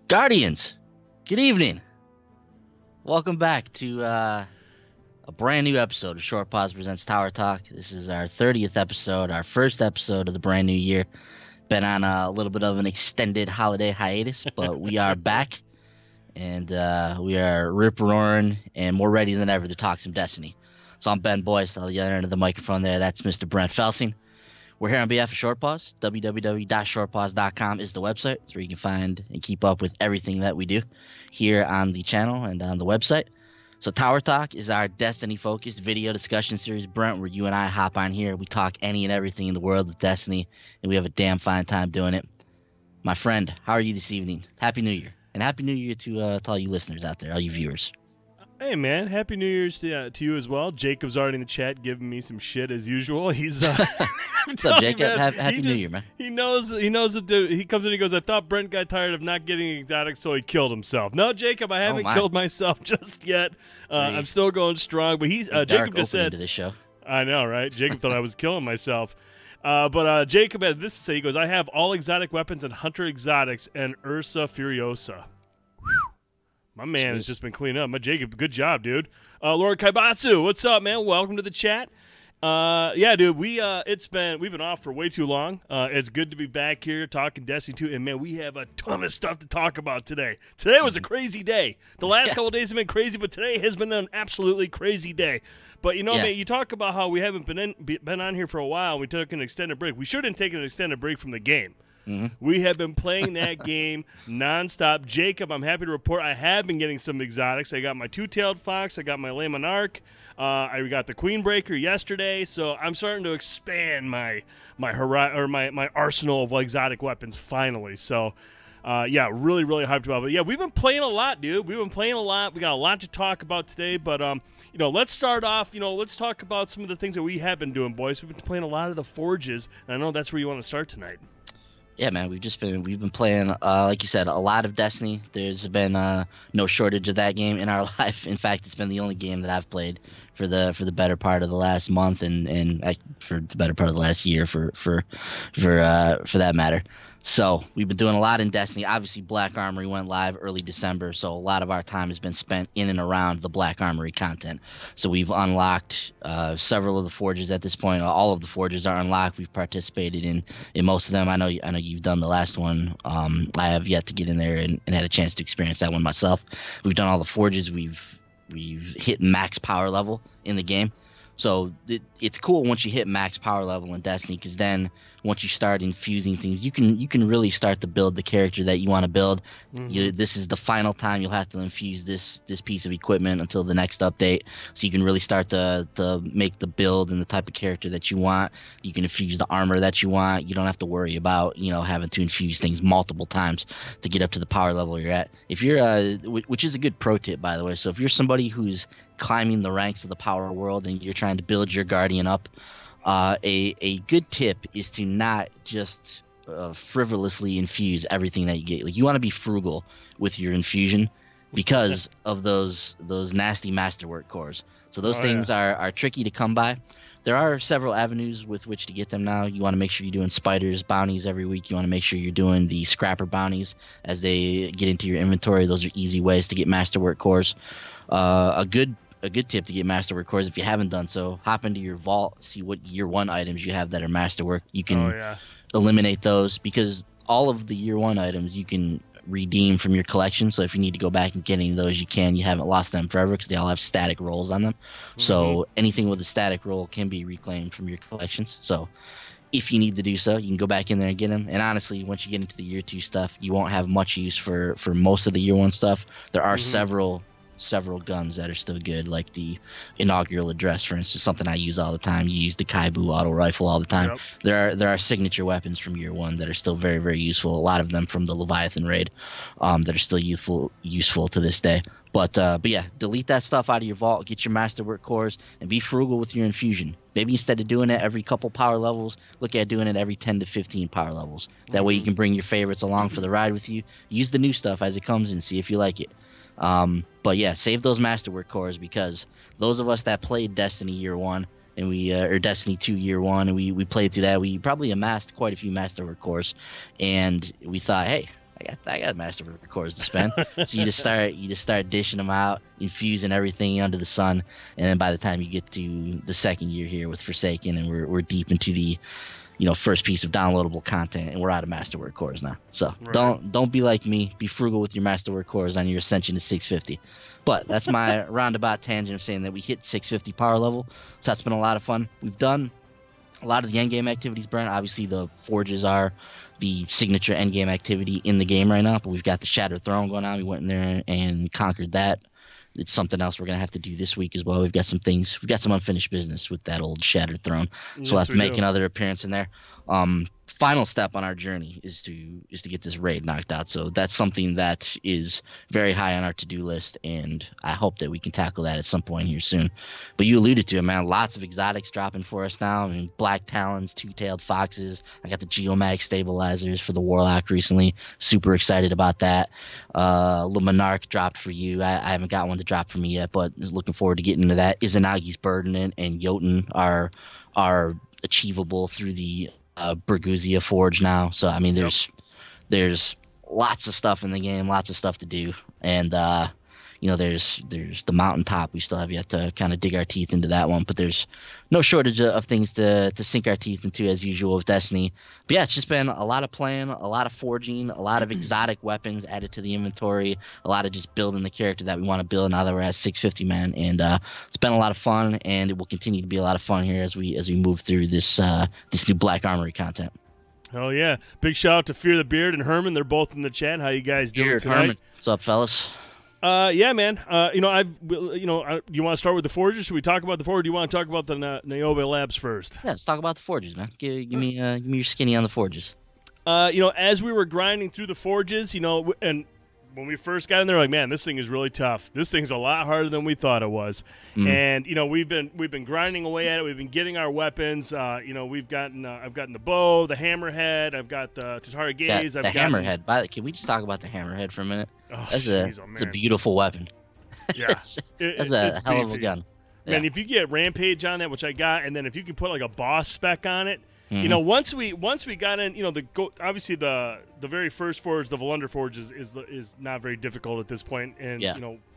Guardians, good evening. Welcome back to a brand new episode of Short Pause Presents Tower Talk. This is our 30th episode, our first episode of the brand new year. Been on a little bit of an extended holiday hiatus, but we are back, and we are rip-roaring and more ready than ever to talk some Destiny. So I'm Ben Boyce, on the other end of the microphone there. That's Mr. Brent Felsing. We're here on behalf of Short Pause. www.shortpause.com is the website. It's where you can find and keep up with everything that we do here on the channel and on the website. So Tower Talk is our Destiny-focused video discussion series, Brent, where you and I hop on here. We talk any and everything in the world of Destiny, and we have a damn fine time doing it. My friend, how are you this evening? Happy New Year. And Happy New Year to all you listeners out there, all you viewers. Hey, man. Happy New Year's to you as well. Jacob's already in the chat giving me some shit as usual. He's What's up, Jacob? Happy New Year, man. He knows that he comes in and he goes, I thought Brent got tired of not getting exotics, so he killed himself. No, Jacob, I haven't killed myself just yet. I'm still going strong. But Jacob just said to this show. I know, right? Jacob thought I was killing myself. But Jacob had this to say. He goes, I have all exotic weapons and hunter exotics and Ursa Furiosa. My man has just been cleaning up. My Jacob, good job, dude. Lord Kaibatsu, what's up, man? Welcome to the chat. Yeah, dude, we've been off for way too long. It's good to be back here talking Destiny 2, and man, we have a ton of stuff to talk about today. Today was a crazy day. The last couple of days have been crazy, but today has been an absolutely crazy day. But man, you talk about how we haven't been on here for a while. We took an extended break. We shouldn't take an extended break from the game. We have been playing that game nonstop. Jacob, I'm happy to report I have been getting some exotics. I got my two-tailed fox. I got my Le Monarch. I got the Queen Breaker yesterday. So I'm starting to expand my arsenal of exotic weapons finally. So yeah, really, really hyped about it. But yeah, we've been playing a lot, dude. We've been playing a lot. We got a lot to talk about today. But let's start off. Let's talk about some of the things that we have been doing, boys. We've been playing a lot of the forges, and I know that's where you want to start tonight. Yeah, man, we've been playing, like you said, a lot of Destiny. There's been no shortage of that game in our life. In fact, it's been the only game that I've played for the better part of the last month and for the better part of the last year for that matter. So we've been doing a lot in Destiny. Obviously, Black Armory went live early December, so a lot of our time has been spent in and around the Black Armory content. So we've unlocked several of the forges at this point. All of the forges are unlocked. We've participated in most of them. I know you've done the last one. I have yet to get in there and had a chance to experience that one myself. We've done all the forges. We've hit max power level in the game. So it's cool once you hit max power level in Destiny, because then once you start infusing things, you can really start to build the character that you want to build. This is the final time you'll have to infuse this piece of equipment until the next update, so you can really start to make the build and the type of character that you want. You can infuse the armor that you want. You don't have to worry about having to infuse things multiple times to get up to the power level you're at. If you're which is a good pro tip, by the way. So if you're somebody who's climbing the ranks of the power world and you're trying to build your Guardian up, a good tip is to not just frivolously infuse everything that you get. Like, you want to be frugal with your infusion because of those nasty masterwork cores. So those things are tricky to come by. There are several avenues with which to get them now. You want to make sure you're doing spiders bounties every week. You want to make sure you're doing the scrapper bounties as they get into your inventory. Those are easy ways to get masterwork cores. A good tip to get masterwork cores, if you haven't done so, hop into your vault, see what year one items you have that are masterwork. You can eliminate those, because all of the year one items you can redeem from your collection. So if you need to go back and get any of those, you can. You haven't lost them forever because they all have static rolls on them. So anything with a static roll can be reclaimed from your collections. So if you need to do so, you can go back in there and get them. And honestly, once you get into the year two stuff, you won't have much use for most of the year one stuff. There are several guns that are still good, like the inaugural address, for instance, something I use all the time. You use the Kaibu auto rifle all the time. There are signature weapons from year one that are still very, very useful. A lot of them from the Leviathan raid that are still useful to this day. But yeah, delete that stuff out of your vault, get your masterwork cores, and be frugal with your infusion. Maybe instead of doing it every couple power levels, look at doing it every 10 to 15 power levels. That way you can bring your favorites along for the ride with you. Use the new stuff as it comes and see if you like it. But yeah, save those masterwork cores, because those of us that played Destiny year one and or Destiny 2 year one, and we played through that, we probably amassed quite a few masterwork cores, and we thought, hey, I got masterwork cores to spend. So you just start dishing them out, infusing everything under the sun, and then by the time you get to the second year here with Forsaken, and we're deep into the first piece of downloadable content, and we're out of masterwork cores now. So don't be like me. Be frugal with your masterwork cores on your ascension to 650. But that's my roundabout tangent of saying that we hit 650 power level. So that's been a lot of fun. We've done a lot of the endgame activities, Brent. Obviously, the forges are the signature endgame activity in the game right now, but we've got the Shattered Throne going on. We went in there and conquered that. It's something else we're going to have to do this week as well. We've got some unfinished business with that old Shattered Throne. So we'll have to make another appearance in there. Final step on our journey is to get this raid knocked out. So that's something that is very high on our to-do list, and I hope that we can tackle that at some point here soon. But you alluded to it, man. Lots of exotics dropping for us now. I mean, black talons, two-tailed foxes. I got the geomag stabilizers for the warlock recently. Super excited about that. The monarch dropped for you. I haven't got one to drop for me yet, but is looking forward to getting into that. Izanagi's Burden and Jotun are achievable through the Berguzia Forge now. So I mean, there's lots of stuff in the game, lots of stuff to do, and there's the mountaintop. We still have yet to kind of dig our teeth into that one, but there's no shortage of things to sink our teeth into as usual with Destiny. But yeah, it's just been a lot of playing, a lot of forging, a lot of exotic weapons added to the inventory, a lot of just building the character that we want to build now that we're at 650, man. And it's been a lot of fun, and it will continue to be a lot of fun here as we move through this new Black Armory content. Oh yeah! Big shout out to Fear the Beard and Herman. They're both in the chat. How you guys doing tonight? Herman. What's up, fellas? Yeah, man. You want to start with the forges? Should we talk about the forge? Or do you want to talk about the Niobe Labs first? Yeah, let's talk about the forges, man. Give me your skinny on the forges. As we were grinding through the forges, and when we first got in there, like, man, this thing is really tough. This thing's a lot harder than we thought it was. And we've been grinding away at it. We've been getting our weapons. I've gotten the bow, the hammerhead. I've got the Tatara gaze. The hammerhead. Can we just talk about the hammerhead for a minute? Oh, it's a beautiful weapon. Yeah, that's a hell of a gun. Man, if you get Rampage on that, which I got, and then if you can put like a boss spec on it. Once we got in, obviously the very first forge, the Volunder Forge, is not very difficult at this point, and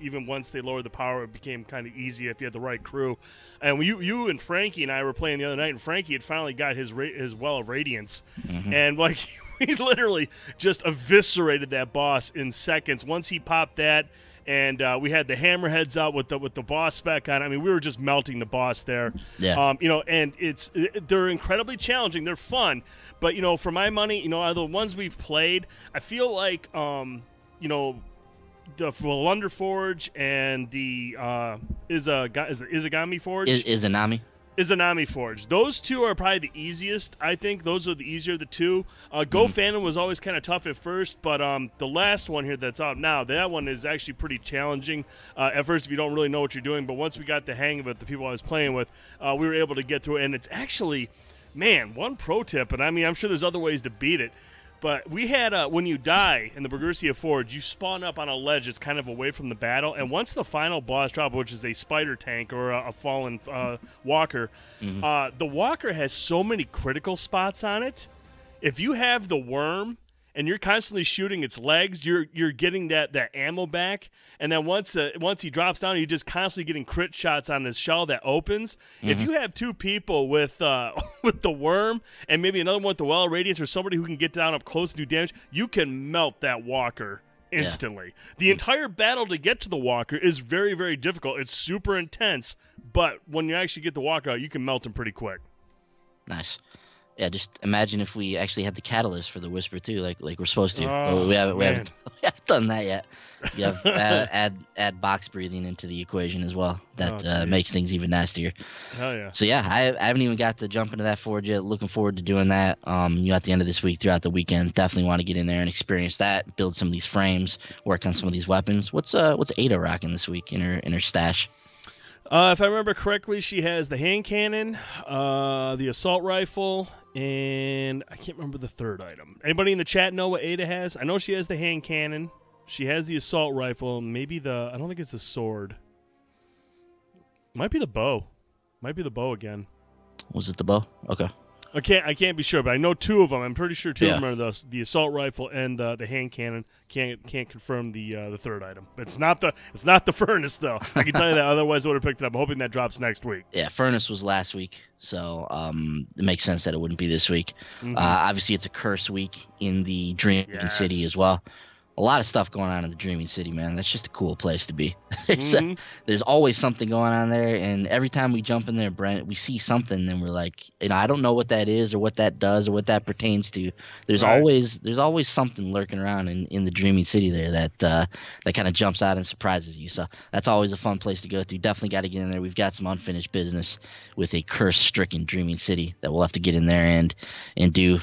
even once they lowered the power, it became kind of easy if you had the right crew. And you and Frankie and I were playing the other night, and Frankie had finally got his well of radiance, and like we literally just eviscerated that boss in seconds. Once he popped that. And we had the hammerheads out with the boss spec on. I mean, we were just melting the boss there. Yeah. And they're incredibly challenging. They're fun, but for my money, out of the ones we've played, I feel like the Volunder Forge and the Izagami Forge. Izanami Forge. Those two are probably the easiest, I think. Those are the easier of the two. Go Phantom was always kind of tough at first, but the last one here that's out now, that one is actually pretty challenging at first if you don't really know what you're doing. But once we got the hang of it, the people I was playing with, we were able to get through it. And it's actually, man, one pro tip, and I mean, I'm sure there's other ways to beat it. But we had, when you die in the Berguzia Forge, you spawn up on a ledge that's kind of away from the battle. And once the final boss drop, which is a spider tank or a fallen walker, the walker has so many critical spots on it. If you have the worm and you're constantly shooting its legs, you're getting that ammo back. And then once he drops down, you're just constantly getting crit shots on his shell that opens. If you have two people with the worm and maybe another one with the well of radiance or somebody who can get down up close and do damage, you can melt that walker instantly. Yeah. The entire battle to get to the walker is very, very difficult. It's super intense, but when you actually get the walker out, you can melt him pretty quick. Nice. Yeah, just imagine if we actually had the catalyst for the Whisper too, like we're supposed to. Oh, we haven't done that yet. You have add box breathing into the equation as well. That makes things even nastier. Hell yeah. So yeah, I haven't even got to jump into that forge yet. Looking forward to doing that. At the end of this week, throughout the weekend, definitely want to get in there and experience that. Build some of these frames, work on some of these weapons. What's Ada rocking this week in her stash? If I remember correctly, she has the hand cannon, the assault rifle, and I can't remember the third item. Anybody in the chat know what Ada has? I know she has the hand cannon. She has the assault rifle. Maybe I don't think it's the sword. Might be the bow. Might be the bow again. Was it the bow? Okay. I can't be sure, but I know two of them. I'm pretty sure two of Yeah. them are the assault rifle and the hand cannon. Can't confirm the third item. It's not the furnace though. I can tell you that. Otherwise, I would have picked it up. I'm hoping that drops next week. Yeah, furnace was last week, so it makes sense that it wouldn't be this week. Obviously, it's a curse week in the Dreaming City as well. A lot of stuff going on in the Dreaming City, man. That's just a cool place to be. There's always something going on there, and every time we jump in there, Brent, we see something, and we're like, I don't know what that is or what that does or what that pertains to. There's always something lurking around in the Dreaming City there that kind of jumps out and surprises you. So that's always a fun place to go to. Definitely got to get in there. We've got some unfinished business with a curse-stricken Dreaming City that we'll have to get in there and do.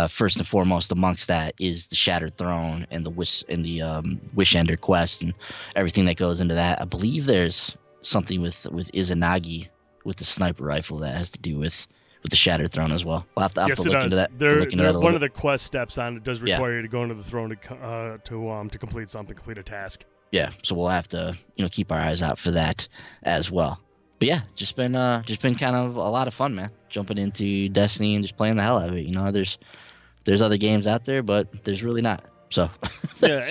First and foremost amongst that is the Shattered Throne and the Wish Ender quest and everything that goes into that. I believe there's something with Izanagi with the sniper rifle that has to do with the Shattered Throne as well. We'll have to look into that. One of the quest steps on it does require you to go into the throne to complete something, complete a task. Yeah, so we'll have to keep our eyes out for that as well. But yeah, just been kind of a lot of fun, man. Jumping into Destiny and just playing the hell out of it. There's other games out there, but there's really not. So yeah,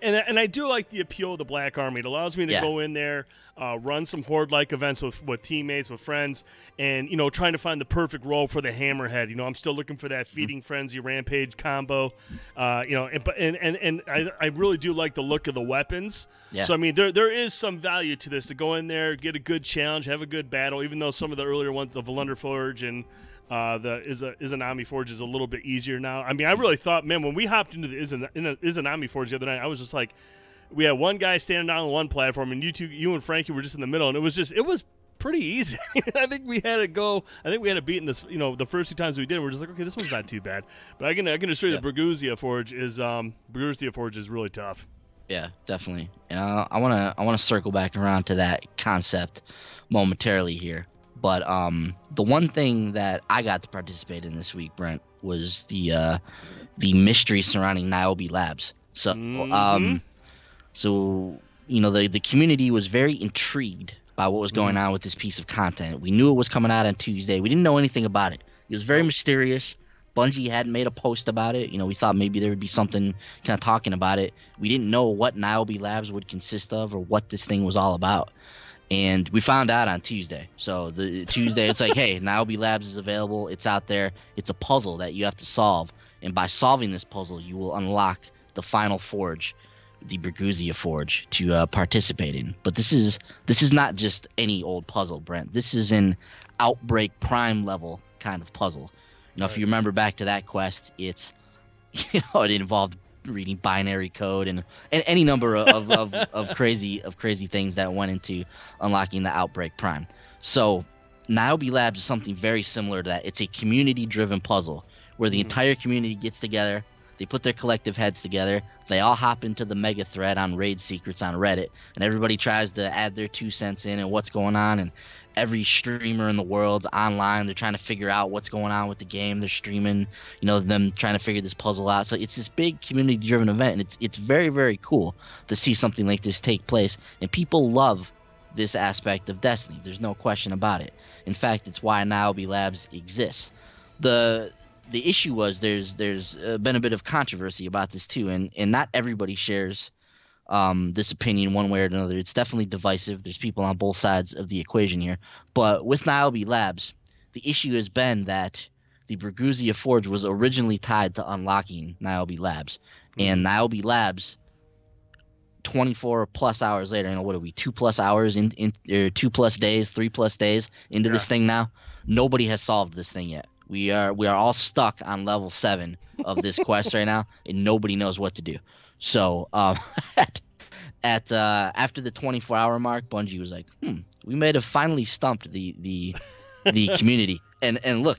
and I do like the appeal of the Black Armory. It allows me to go in there, run some horde-like events with teammates, with friends, and trying to find the perfect role for the Hammerhead. I'm still looking for that feeding frenzy rampage combo. And I really do like the look of the weapons. Yeah. So there is some value to this to go in there, get a good challenge, have a good battle. Even though some of the earlier ones, the Volunder Forge and the Izanami Forge is a little bit easier now. I really thought, man, when we hopped into the Izanami Forge the other night, I was just like, we had one guy standing on one platform, and you and Frankie were just in the middle, and it was pretty easy. I think we had to beat in this, the first two times we did it, we're just like, okay, this one's not too bad. But I can assure you the Bruguzia Forge is really tough. Yeah, definitely. And I wanna circle back around to that concept momentarily here. But the one thing that I got to participate in this week, Brent, was the mystery surrounding Niobe Labs. So the community was very intrigued by what was going on with this piece of content. We knew it was coming out on Tuesday. We didn't know anything about it. It was very mysterious. Bungie hadn't made a post about it. We thought maybe there would be something kind of talking about it. We didn't know what Niobe Labs would consist of or what this thing was all about. And we found out on Tuesday. So the Tuesday, it's like, hey, Niobe Labs is available. It's out there. It's a puzzle that you have to solve. And by solving this puzzle, you will unlock the final forge, the Bruguzia Forge, to participate in. But this is not just any old puzzle, Brent. This is an Outbreak Prime level kind of puzzle. If you remember back to that quest, it involved reading binary code and any number of crazy things that went into unlocking the Outbreak Prime. So Niobe Labs is something very similar to that. It's a community-driven puzzle where the entire community gets together, they put their collective heads together, they all hop into the mega thread on Raid Secrets on Reddit, and everybody tries to add their 2 cents in and what's going on, and every streamer in the world's online. They're trying to figure out what's going on with the game. They're streaming, them trying to figure this puzzle out. So it's this big community-driven event, and it's very, very cool to see something like this take place. And people love this aspect of Destiny. There's no question about it. In fact, it's why Niobe Labs exists. The issue was there's been a bit of controversy about this too, and not everybody shares this opinion one way or another. It's definitely divisive. There's people on both sides of the equation here. But with Niobe Labs, the issue has been that the Bruguzia Forge was originally tied to unlocking Niobe Labs. And Niobe Labs, 24 plus hours later, what are we, 2+ hours in 2+ days, 3+ days into this thing now? Nobody has solved this thing yet. We are all stuck on level 7 of this quest right now, and nobody knows what to do. So after the 24-hour mark, Bungie was like, we may have finally stumped the community. And look,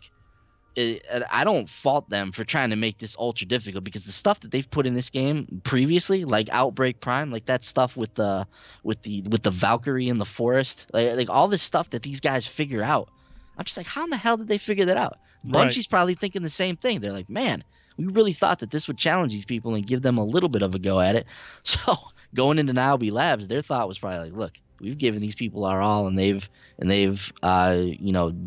I don't fault them for trying to make this ultra difficult, because the stuff that they've put in this game previously, like Outbreak Prime, like that stuff with the Valkyrie in the forest, like all this stuff that these guys figure out. I'm just like, how in the hell did they figure that out? Bungie's probably thinking the same thing. They're like, man, we really thought that this would challenge these people and give them a little bit of a go at it. So going into Niobe Labs, their thought was probably like, look, We've given these people our all, and they've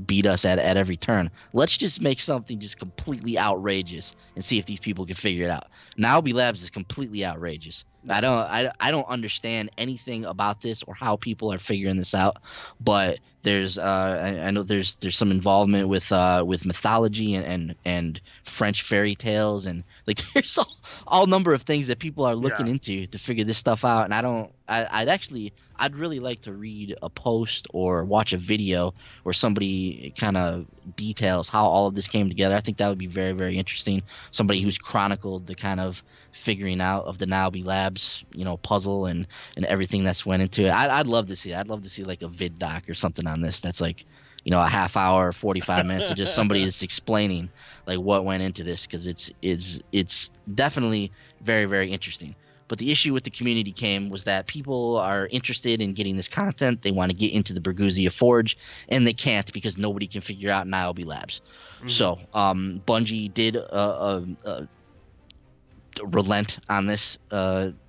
beat us at every turn. Let's just make something just completely outrageous and see if these people can figure it out. Niobe Labs is completely outrageous. I don't understand anything about this or how people are figuring this out, but there's I know there's some involvement with mythology and French fairy tales, and like there's all number of things that people are looking into to figure this stuff out. And I'd really like to read a post or watch a video where somebody kind of details how all of this came together. I think that would be very, very interesting. Somebody who's chronicled the kind of figuring out of the Niobe Labs, puzzle and everything that's went into it. I'd love to see that. I'd love to see like a vid doc or something on this that's like, a half hour, 45 minutes of just somebody just explaining like what went into this, because it's definitely very, very interesting. But the issue with the community was that people are interested in getting this content. They want to get into the Bruguzia Forge, and they can't because nobody can figure out Niobe Labs. Mm-hmm. So Bungie did relent on this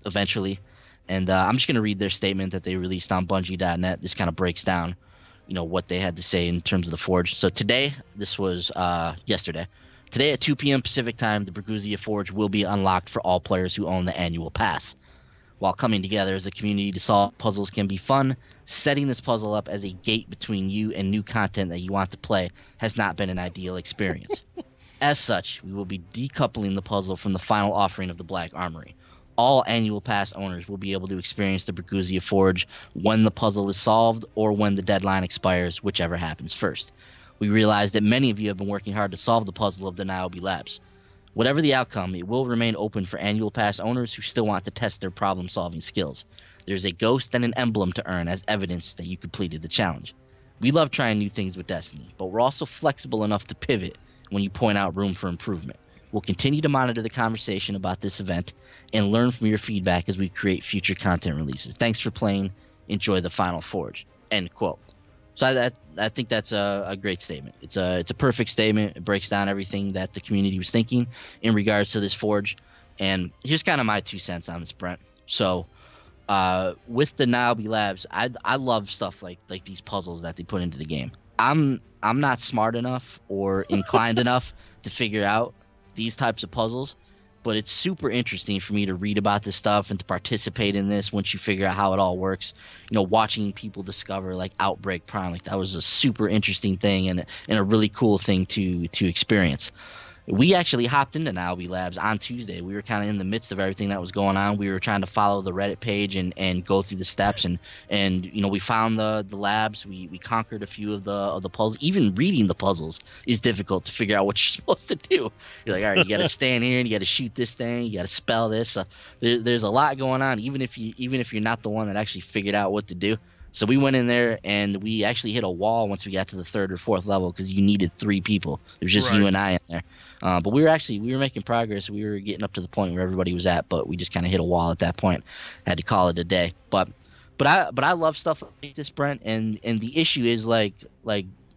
eventually. And I'm just going to read their statement that they released on Bungie.net. This kind of breaks down, what they had to say in terms of the Forge. So today, this was yesterday. Today at 2 p.m. Pacific time, the Bruguzia Forge will be unlocked for all players who own the annual pass. While coming together as a community to solve puzzles can be fun, setting this puzzle up as a gate between you and new content that you want to play has not been an ideal experience. As such, we will be decoupling the puzzle from the final offering of the Black Armory. All annual pass owners will be able to experience the Bruguzia Forge when the puzzle is solved or when the deadline expires, whichever happens first. We realize that many of you have been working hard to solve the puzzle of the Niobe Labs. Whatever the outcome, it will remain open for annual pass owners who still want to test their problem-solving skills. There's a ghost and an emblem to earn as evidence that you completed the challenge. We love trying new things with Destiny, but we're also flexible enough to pivot when you point out room for improvement. We'll continue to monitor the conversation about this event and learn from your feedback as we create future content releases. Thanks for playing. Enjoy the final Forge. End quote. So I think that's a great statement. It's a perfect statement. It breaks down everything that the community was thinking in regards to this Forge. And here's kind of my 2 cents on this, Brent. So with the Niobe Labs, I love stuff like these puzzles that they put into the game. I'm not smart enough or inclined enough to figure out these types of puzzles, but it's super interesting for me to read about this stuff and to participate in this once you figure out how it all works. Watching people discover like Outbreak Prime, like that was a super interesting thing and a really cool thing to experience. We actually hopped into Niobe Labs on Tuesday. We were kind of in the midst of everything that was going on. We were trying to follow the Reddit page and go through the steps and we found the labs. We conquered a few of the puzzles. Even reading the puzzles is difficult to figure out what you're supposed to do. You're like, all right, you got to stand here and you got to shoot this thing. You got to spell this. There's a lot going on. Even if you're not the one that actually figured out what to do. So we went in there and we actually hit a wall once we got to the 3rd or 4th level because you needed 3 people. It was just you and I in there. But we were making progress. We were getting up to the point where everybody was at, but we just kind of hit a wall at that point. Had to call it a day. But I love stuff like this, Brent. And the issue is like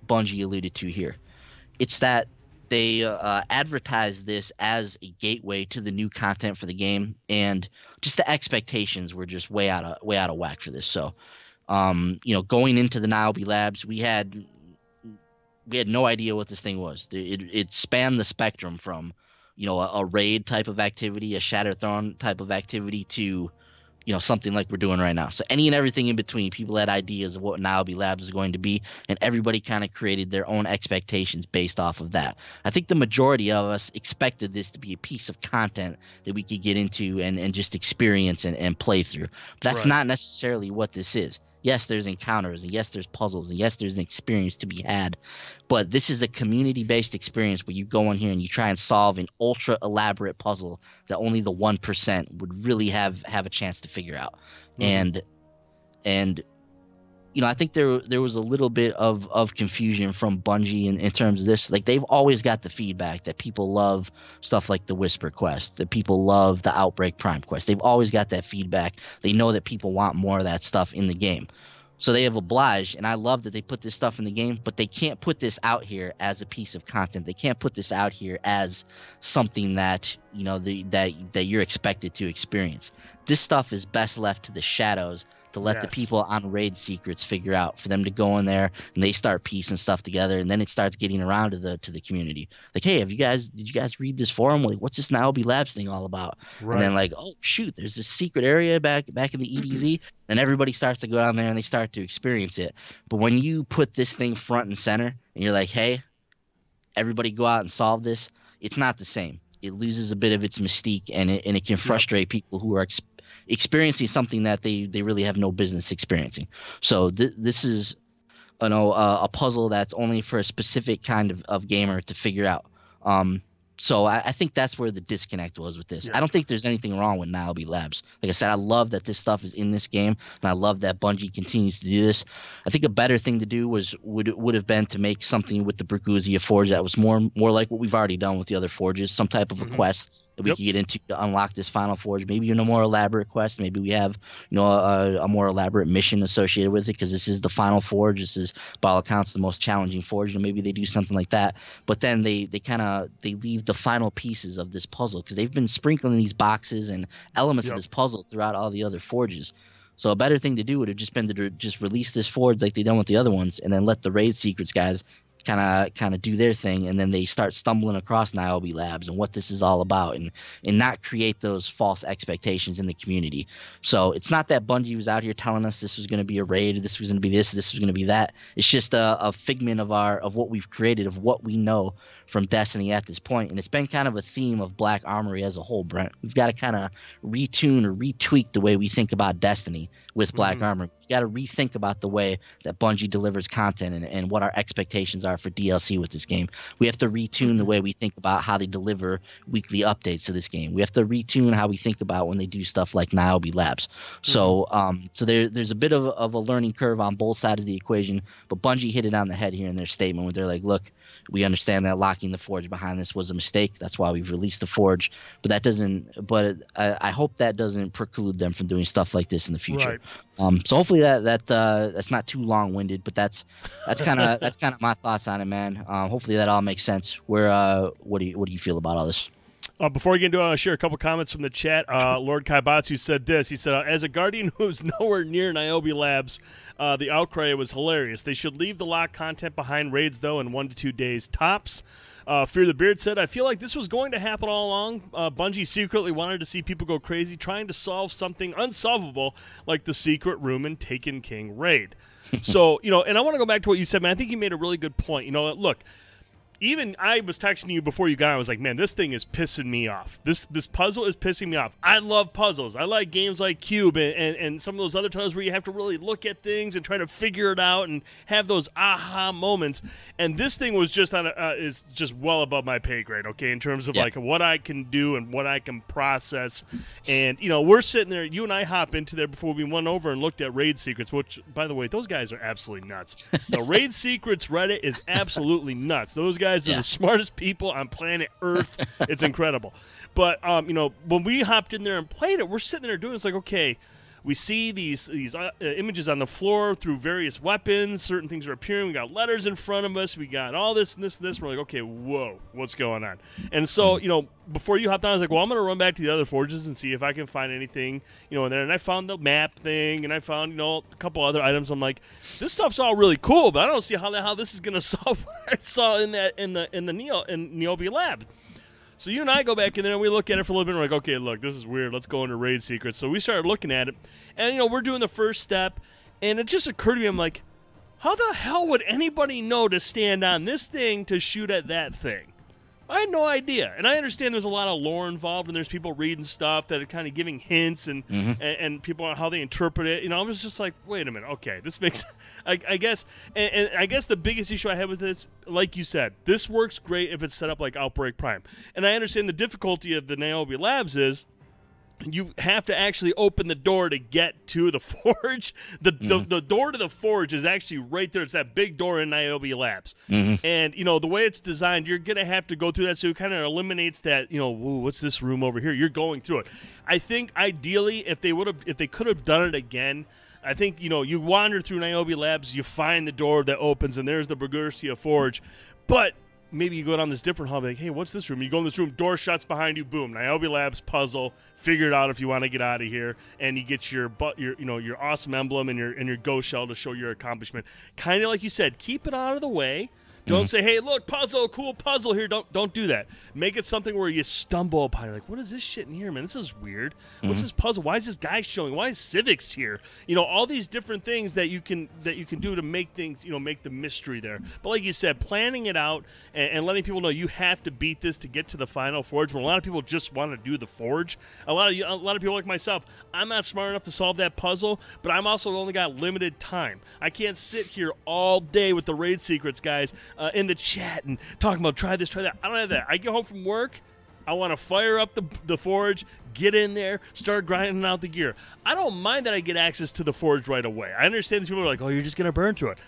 Bungie alluded to here. It's that they advertised this as a gateway to the new content for the game, and just the expectations were just way out of whack for this. So, going into the Niobe Labs, we had no idea what this thing was. It spanned the spectrum from, a raid type of activity, a Shatterthron type of activity to, something like we're doing right now. So any and everything in between, people had ideas of what Niobe Labs is going to be, and everybody kind of created their own expectations based off of that. I think the majority of us expected this to be a piece of content that we could get into and just experience and play through. But that's not necessarily what this is. Yes, there's encounters, and yes, there's puzzles, and yes, there's an experience to be had. But this is a community-based experience where you go in here and you try and solve an ultra-elaborate puzzle that only the 1% would really have a chance to figure out. Mm-hmm. And I think there was a little bit of confusion from Bungie in terms of this. Like, they've always got the feedback that people love stuff like the Whisper quest, that people love the Outbreak Prime quest. They've always got that feedback. They know that people want more of that stuff in the game. So they have obliged, and I love that they put this stuff in the game, but they can't put this out here as a piece of content. They can't put this out here as something that, that you're expected to experience. This stuff is best left to the shadows to let the people on raid secrets figure out, for them to go in there and they start piecing stuff together, and then it starts getting around to the community. Like, hey, did you guys read this forum? Like, what's this Niobe Labs thing all about? Right. And then like, oh shoot, there's this secret area back in the EDZ. Then everybody starts to go down there and they start to experience it. But when you put this thing front and center and you're like, hey, everybody go out and solve this, it's not the same. It loses a bit of its mystique, and it can frustrate people who are experiencing something that they really have no business experiencing. So this is a puzzle that's only for a specific kind of gamer to figure out. So I think that's where the disconnect was with this. I don't think there's anything wrong with Niobe Labs. Like I said, I love that this stuff is in this game, and I love that Bungie continues to do this. I think a better thing to do would have been to make something with the Bruguzia Forge that was more like what we've already done with the other forges, some type of a quest that we could get into to unlock this final forge. Maybe a more elaborate quest. Maybe we have a more elaborate mission associated with it, because this is the final forge. This is, by all accounts, the most challenging forge. And maybe they do something like that. But then they leave the final pieces of this puzzle, because they've been sprinkling these boxes and elements of this puzzle throughout all the other forges. So a better thing to do would have just been to just release this forge like they done with the other ones, and then let the raid secrets guys kind of do their thing, and then they start stumbling across Niobe Labs and what this is all about, and not create those false expectations in the community. So it's not that Bungie was out here telling us this was going to be a raid, this was going to be this was going to be that. It's just a figment of what we've created, of what we know from Destiny at this point. And it's been kind of a theme of Black Armory as a whole, Brent. We've got to kind of retune or retweak the way we think about Destiny with Black Armory. We've got to rethink about the way that Bungie delivers content and what our expectations are for DLC with this game. We have to retune the way we think about how they deliver weekly updates to this game. We have to retune how we think about when they do stuff like Niobe Labs. So there's a bit of a learning curve on both sides of the equation, but Bungie hit it on the head here in their statement when they're like, look, we understand that locking the forge behind this was a mistake. That's why we've released the forge. But I hope that doesn't preclude them from doing stuff like this in the future. Right. So hopefully that's not too long-winded, but that's kind of my thoughts on it, man. Hopefully that all makes sense. What do you feel about all this? Before we get into it, I'll share a couple comments from the chat. Lord Kaibatsu said this. He said, as a guardian who's nowhere near Niobe Labs, the outcry was hilarious. They should leave the locked content behind raids, though, in 1 to 2 days tops. Fear the Beard said, I feel like this was going to happen all along. Bungie secretly wanted to see people go crazy, trying to solve something unsolvable like the secret room in Taken King raid. So, and I want to go back to what you said, man. I think you made a really good point. Look, even I was texting you before you got on. I was like, man, this thing is pissing me off. This puzzle is pissing me off. I love puzzles. I like games like Cube and some of those other titles where you have to really look at things and try to figure it out and have those aha moments. And this thing was just is just well above my pay grade, okay, in terms of like what I can do and what I can process. And, we're sitting there. You and I hop into there before we went over and looked at raid secrets, which, by the way, those guys are absolutely nuts. The raid secrets Reddit is absolutely nuts. Those guys are the smartest people on planet Earth. It's incredible. But when we hopped in there and played it, we're sitting there doing it's like, okay, we see these images on the floor through various weapons. Certain things are appearing. We got letters in front of us. We got all this and this and this. We're like, okay, whoa, what's going on? And so, before you hopped on, I was like, well, I'm going to run back to the other forges and see if I can find anything, in there. And I found the map thing, and I found, a couple other items. I'm like, this stuff's all really cool, but I don't see how this is going to solve what I saw in Niobe Lab. So you and I go back in there and we look at it for a little bit and we're like, okay, look, this is weird. Let's go into raid secrets. So we started looking at it and, we're doing the first step and it just occurred to me, I'm like, how the hell would anybody know to stand on this thing to shoot at that thing? I had no idea. And I understand there's a lot of lore involved and there's people reading stuff that are kind of giving hints and people on how they interpret it. I was just like, wait a minute. Okay, this makes I guess I guess the biggest issue I have with this, like you said, this works great if it's set up like Outbreak Prime. And I understand the difficulty of the Niobe Labs is you have to actually open the door to get to the forge. The door to the forge is actually right there. It's that big door in Niobe Labs. And, the way it's designed, you're going to have to go through that. So it kind of eliminates that, what's this room over here? You're going through it. I think ideally, if they could have done it again, I think, you wander through Niobe Labs, you find the door that opens, and there's the Brugursia Forge. But maybe you go down this different hall, like, hey, what's this room? You go in this room, door shuts behind you, boom, Niobe Labs puzzle, figure it out if you want to get out of here, and you get your awesome emblem and your ghost shell to show your accomplishment. Kind of like you said, keep it out of the way. Don't say, hey, look, puzzle, cool puzzle here. Don't do that. Make it something where you stumble upon it. You're like, what is this shit in here, man? This is weird. What's this puzzle? Why is this guy showing? Why is Civics here? All these different things that you can do to make things, make the mystery there. But like you said, planning it out and letting people know you have to beat this to get to the final forge. When a lot of people just want to do the forge. A lot of people like myself, I'm not smart enough to solve that puzzle, but I'm also only got limited time. I can't sit here all day with the raid secrets, guys. In the chat and talking about try this, try that. I don't have that. I get home from work. I want to fire up the forge, get in there, start grinding out the gear. I don't mind that I get access to the forge right away. I understand these people are like, oh, you're just going to burn through it.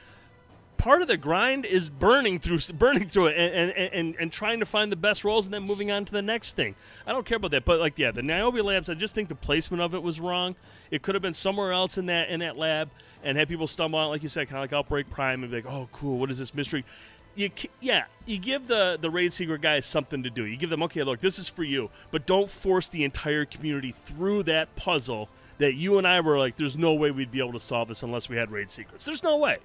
Part of the grind is burning through it and trying to find the best rolls and then moving on to the next thing. I don't care about that. But, like, yeah, the Niobe Labs, I just think the placement of it was wrong. It could have been somewhere else in that lab and had people stumble on it, like you said, kind of like Outbreak Prime and be like, oh, cool, what is this mystery? You give the raid secret guys something to do. You give them, okay, look, this is for you, but don't force the entire community through that puzzle that you and I were like, there's no way we'd be able to solve this unless we had raid secrets. There's no way.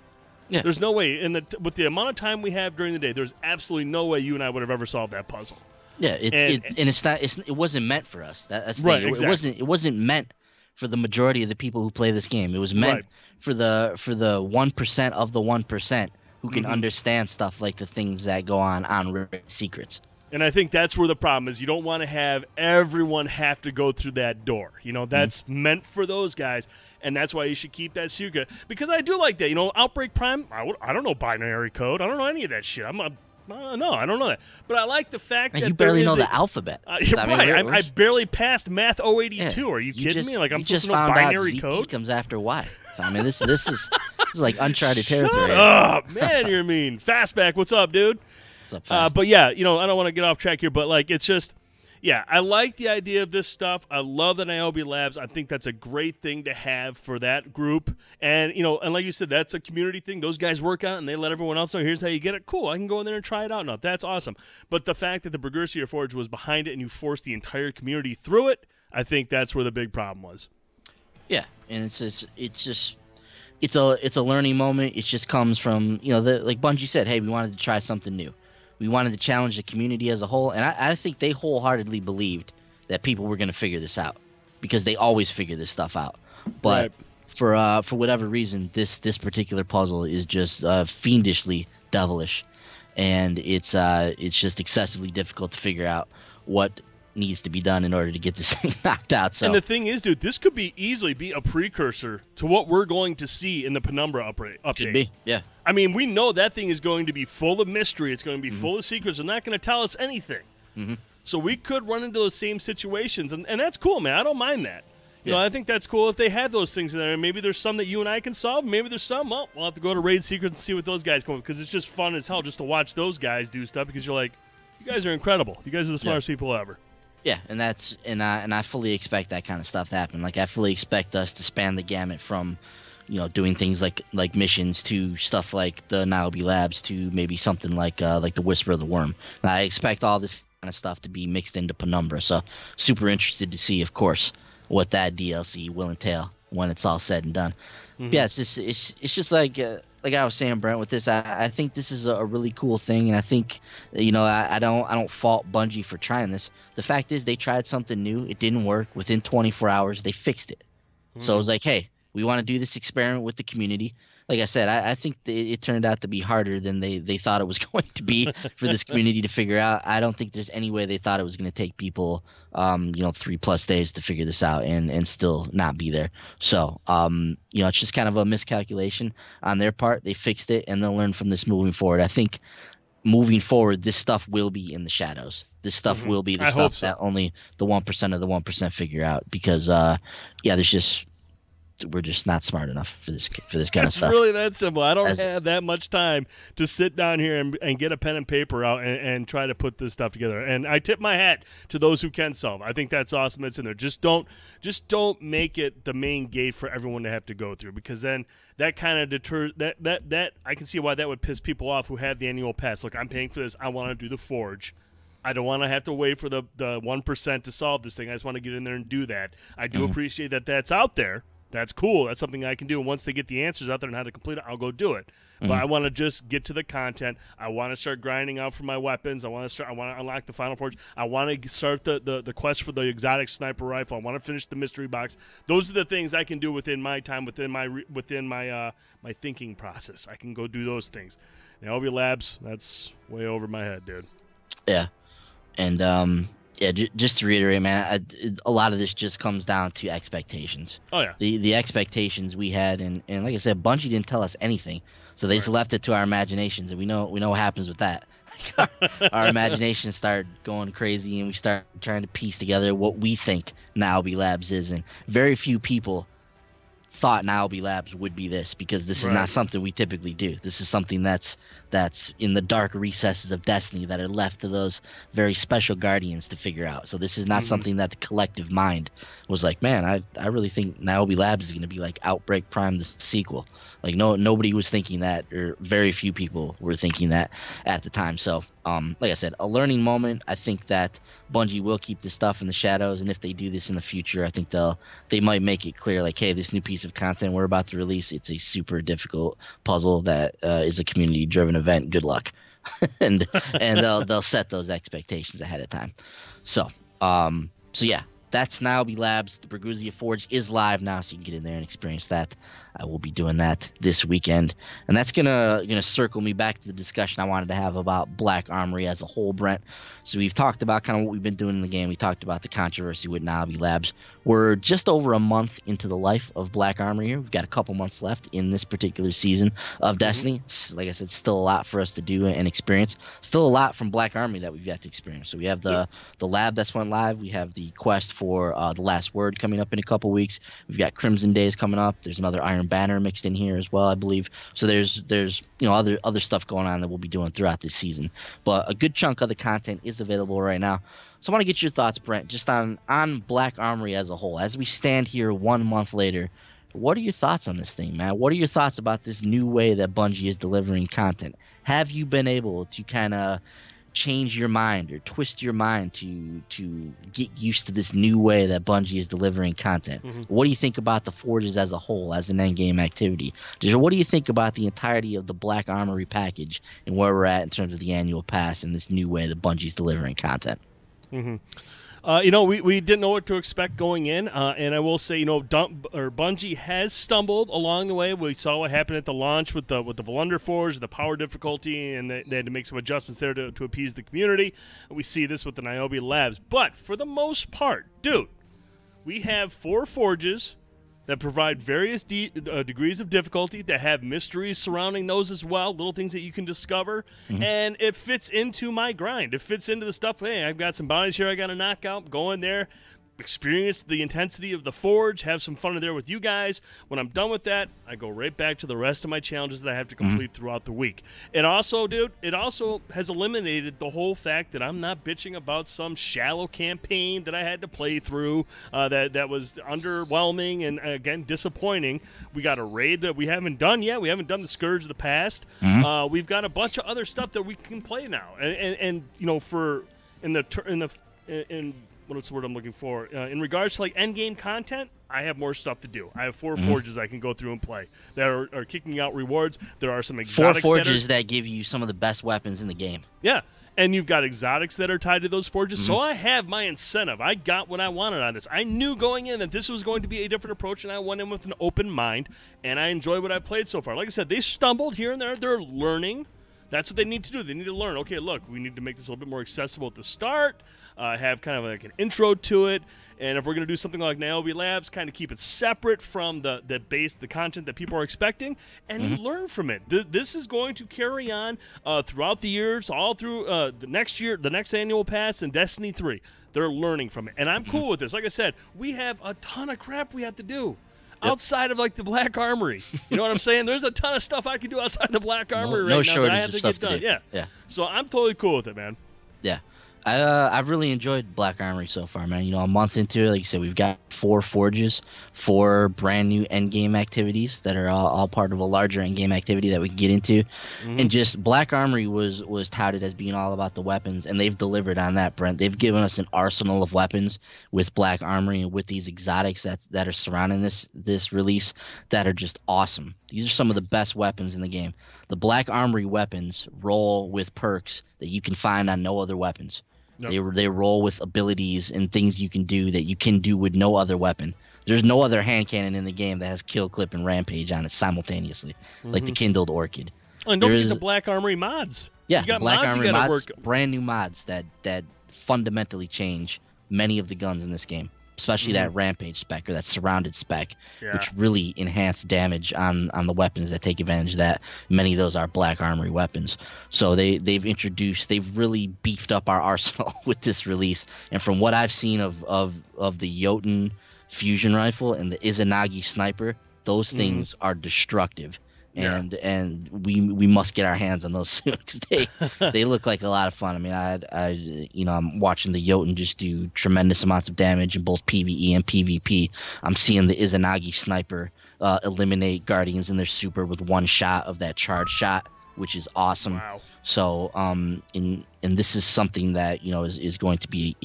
Yeah. There's no way. With the amount of time we have during the day, there's absolutely no way you and I would have ever solved that puzzle. Yeah, it wasn't meant for us. That's the right. thing. Exactly. It wasn't meant for the majority of the people who play this game. It was meant for the 1% of the 1%. Who can understand stuff like the things that go on raid secrets. And I think that's where the problem is. You don't want to have everyone have to go through that door. That's meant for those guys, and that's why you should keep that secret. Because I do like that. Outbreak Prime, I don't know binary code. I don't know any of that shit. No, I don't know that. But I like the fact that you barely know the alphabet. I barely passed Math 082. Yeah, Are you kidding me? Like, I'm supposed to know binary code? Z comes after Y. I mean, this is like uncharted territory. Shut up, man, you're mean. Fastback, what's up, dude? What's up, Fast? But yeah, I don't want to get off track here, but like, it's just, yeah, I like the idea of this stuff. I love the Niobe Labs. I think that's a great thing to have for that group. And, and like you said, that's a community thing. Those guys work on it, and they let everyone else know, here's how you get it. Cool, I can go in there and try it out now. That's awesome. But the fact that the Bergersier Forge was behind it and you forced the entire community through it, I think that's where the big problem was. Yeah, and it's a learning moment. It just comes from, like Bungie said, hey, we wanted to try something new. We wanted to challenge the community as a whole, and I think they wholeheartedly believed that people were going to figure this out because they always figure this stuff out. But for whatever reason, this particular puzzle is just fiendishly devilish, and it's just excessively difficult to figure out what needs to be done in order to get this thing knocked out. So. And the thing is, dude, this could easily be a precursor to what we're going to see in the Penumbra update. Could be, yeah. I mean, we know that thing is going to be full of mystery. It's going to be full of secrets. They're not going to tell us anything. So we could run into those same situations, and that's cool, man. I don't mind that. I think that's cool if they had those things in there. And maybe there's some that you and I can solve. Maybe there's some, we'll have to go to Raid Secrets and see what those guys come up with, because it's just fun as hell just to watch those guys do stuff, because you're like, you guys are incredible. You guys are the smartest people ever. Yeah, and I fully expect that kind of stuff to happen. Like, I fully expect us to span the gamut from, doing things like missions to stuff like the Niobe Labs to maybe something like the Whisper of the Worm. And I expect all this kind of stuff to be mixed into Penumbra. So super interested to see, of course, what that DLC will entail when it's all said and done. Yeah, it's just like I was saying, Brent, with this, I think this is a really cool thing, and I think, I don't fault Bungie for trying this. The fact is, they tried something new, it didn't work. Within 24 hours, they fixed it. So it was like, hey, we want to do this experiment with the community. Like I said, I think it turned out to be harder than they thought it was going to be for this community to figure out. I don't think there's any way they thought it was going to take people, 3+ days to figure this out and still not be there. So, it's just kind of a miscalculation on their part. They fixed it, and they'll learn from this moving forward. I think moving forward, this stuff will be in the shadows. This stuff will be the stuff that only the 1% of the 1% figure out, because, there's just we're just not smart enough for this kind of It's stuff. really that simple. I don't have that much time to sit down here and get a pen and paper out and try to put this stuff together. And I tip my hat to those who can solve. I think that's awesome. It's in there. Just don't make it the main gate for everyone to have to go through, because then that kind of deters that I can see why that would piss people off who have the annual pass. Look, I'm paying for this. I want to do the Forge. I don't want to have to wait for the 1% to solve this thing. I just want to get in there and do that. I do appreciate that that's out there. That's cool. That's something I can do. And once they get the answers out there and how to complete it, I'll go do it. But I want to just get to the content. I want to start grinding out for my weapons. I want to unlock the Final Forge. I want to start the quest for the exotic sniper rifle. I want to finish the mystery box. Those are the things I can do within my time, within my thinking process. I can go do those things. Niobe Labs, that's way over my head, dude. Yeah, and just to reiterate, man, a lot of this just comes down to expectations. Oh yeah, the expectations we had, and like I said, Bungie didn't tell us anything, so they just left it to our imaginations, and we know what happens with that. Our imaginations start going crazy, and we start trying to piece together what we think Niobe Labs is, and very few people thought Niobe Labs would be this, because this is not something we typically do. This is something that's in the dark recesses of Destiny that are left to those very special guardians to figure out. So this is not something that the collective mind was like, man, I really think Niobe Labs is going to be like Outbreak Prime, the sequel. Like nobody was thinking that, or very few people were thinking that at the time. So like I said, a learning moment. I think that Bungie will keep this stuff in the shadows, and if they do this in the future, I think they might make it clear, like, hey, this new piece of content we're about to release, it's a super difficult puzzle that is a community-driven event. Good luck, and they'll set those expectations ahead of time. So yeah, that's Niobe Labs. The Bruguzia Forge is live now, so you can get in there and experience that. I will be doing that this weekend, and that's gonna circle me back to the discussion I wanted to have about Black Armory as a whole, Brent. So we've talked about kind of what we've been doing in the game. We talked about the controversy with Niobe Labs. We're just over a month into the life of Black Armory here. We've got a couple months left in this particular season of Destiny. Like I said, still a lot for us to do and experience. Still a lot from Black Armory that we've got to experience. So we have the lab that's went live. We have the quest for the Last Word coming up in a couple weeks. We've got Crimson Days coming up. There's another Iron Banner mixed in here as well, I believe. So there's other stuff going on that we'll be doing throughout this season. But a good chunk of the content is available right now. So I want to get your thoughts, Brent, just on Black Armory as a whole. As we stand here 1 month later, what are your thoughts on this thing, man? What are your thoughts about this new way that Bungie is delivering content? Have you been able to kind of change your mind or twist your mind to get used to this new way that Bungie is delivering content? What do you think about the Forges as a whole, as an endgame activity? What do you think about the entirety of the Black Armory package and where we're at in terms of the annual pass and this new way that Bungie's delivering content? We didn't know what to expect going in, and I will say, Bungie has stumbled along the way. We saw what happened at the launch with the Volunder Forge, the power difficulty, and they had to make some adjustments there to appease the community. We see this with the Niobe Labs, but for the most part, dude, we have 4 forges that provide various degrees of difficulty, that have mysteries surrounding those as well, little things that you can discover, and it fits into my grind. It fits into the stuff, hey, I've got some bounties here I got to knock out, go in there, experience the intensity of the Forge, have some fun in there with you guys. When I'm done with that, I go right back to the rest of my challenges that I have to complete throughout the week. And also, dude, it also has eliminated the whole fact that I'm not bitching about some shallow campaign that I had to play through that was underwhelming and, again, disappointing. We got a raid that we haven't done yet. We haven't done the Scourge of the Past. We've got a bunch of other stuff that we can play now. And what's the word I'm looking for? In regards to like endgame content, I have more stuff to do. I have 4 forges I can go through and play that are kicking out rewards. There are some exotics 4 forges that give you some of the best weapons in the game. Yeah, and you've got exotics that are tied to those forges. So I have my incentive. I got what I wanted on this. I knew going in that this was going to be a different approach, and I went in with an open mind, and I enjoy what I've played so far. Like I said, they stumbled here and there. They're learning. That's what they need to do. They need to learn. Okay, look, we need to make this a little bit more accessible at the start, have kind of like an intro to it, and if we're going to do something like Niobe Labs, kind of keep it separate from the base, the content that people are expecting, and learn from it. This is going to carry on throughout the years, all through the next year, the next annual pass, and Destiny 3. They're learning from it, and I'm cool with this. Like I said, we have a ton of crap we have to do. outside of like the Black Armory. You know what I'm saying? There's a ton of stuff I can do outside the Black Armory no right now that I shortage have of to stuff get to done. do. Yeah. Yeah. So I'm totally cool with it, man. Yeah. I've really enjoyed Black Armory so far, man. You know, a month into it, like you said, we've got 4 forges, 4 brand new endgame activities that are all part of a larger endgame activity that we can get into. And just Black Armory was touted as being all about the weapons, and they've delivered on that, Brent. They've given us an arsenal of weapons with Black Armory and with these exotics that are surrounding this release that are just awesome. These are some of the best weapons in the game. The Black Armory weapons roll with perks that you can find on no other weapons. Yep. They roll with abilities and things you can do that you can do with no other weapon. There's no other hand cannon in the game that has kill, clip, and rampage on it simultaneously, like the Kindled Orchid. Oh, and don't forget the Black Armory mods. Yeah, you got Black mods, Armory you gotta mods, work. brand new mods that fundamentally change many of the guns in this game, especially that rampage spec or that surrounded spec, which really enhance damage on the weapons that take advantage of that. Many of those are Black Armory weapons. So they've really beefed up our arsenal with this release. And from what I've seen of the Jotun fusion rifle and the Izanagi sniper, those things are destructive. And we must get our hands on those soon because they look like a lot of fun. I mean, I'm watching the Jotun just do tremendous amounts of damage in both PvE and PvP. I'm seeing the Izanagi sniper eliminate guardians in their super with one shot of that charge shot, which is awesome. Wow. So and this is something that is going to be.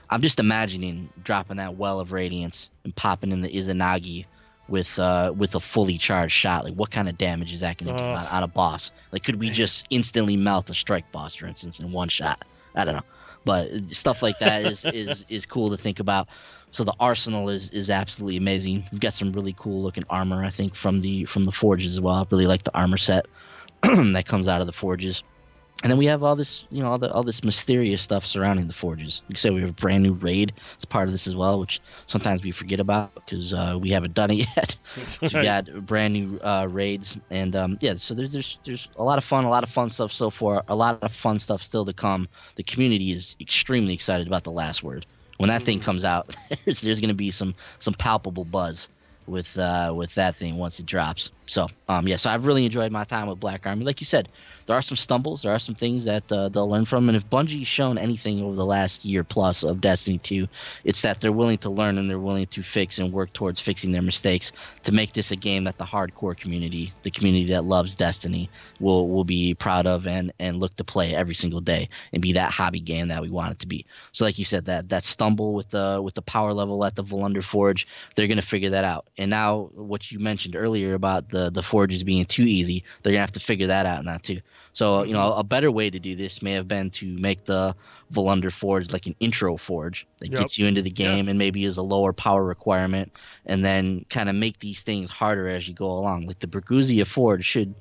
I'm just imagining dropping that well of radiance and popping in the Izanagi with a fully charged shot. Like, what kind of damage is that going to do on a boss? Like, could we just instantly melt a strike boss, for instance, in one shot? I don't know, but stuff like that is cool to think about. So the arsenal is absolutely amazing. We've got some really cool looking armor, I think, from the forges as well. I really like the armor set that comes out of the forges. And then we have all this, all this mysterious stuff surrounding the forges. You can say we have a brand new raid as part of this as well, which sometimes we forget about because we haven't done it yet. So we got brand new raids, and so there's a lot of fun stuff so far, a lot of fun stuff still to come. The community is extremely excited about The Last Word. When that thing comes out, there's going to be some palpable buzz with that thing once it drops. So so I've really enjoyed my time with Black Armory. Like you said, there are some stumbles, there are some things that they'll learn from, and if Bungie's shown anything over the last year plus of Destiny 2, it's that they're willing to learn and they're willing to fix and work towards fixing their mistakes to make this a game that the hardcore community, the community that loves Destiny, will be proud of and look to play every single day and be that hobby game that we want it to be. So like you said, that stumble with the power level at the Volunder Forge, they're going to figure that out. And now what you mentioned earlier about the forges being too easy, they're going to have to figure that out now too. So, a better way to do this may have been to make the Volunder Forge like an intro forge that gets you into the game and maybe is a lower power requirement, and then kind of make these things harder as you go along. Like the Bruguzia Forge should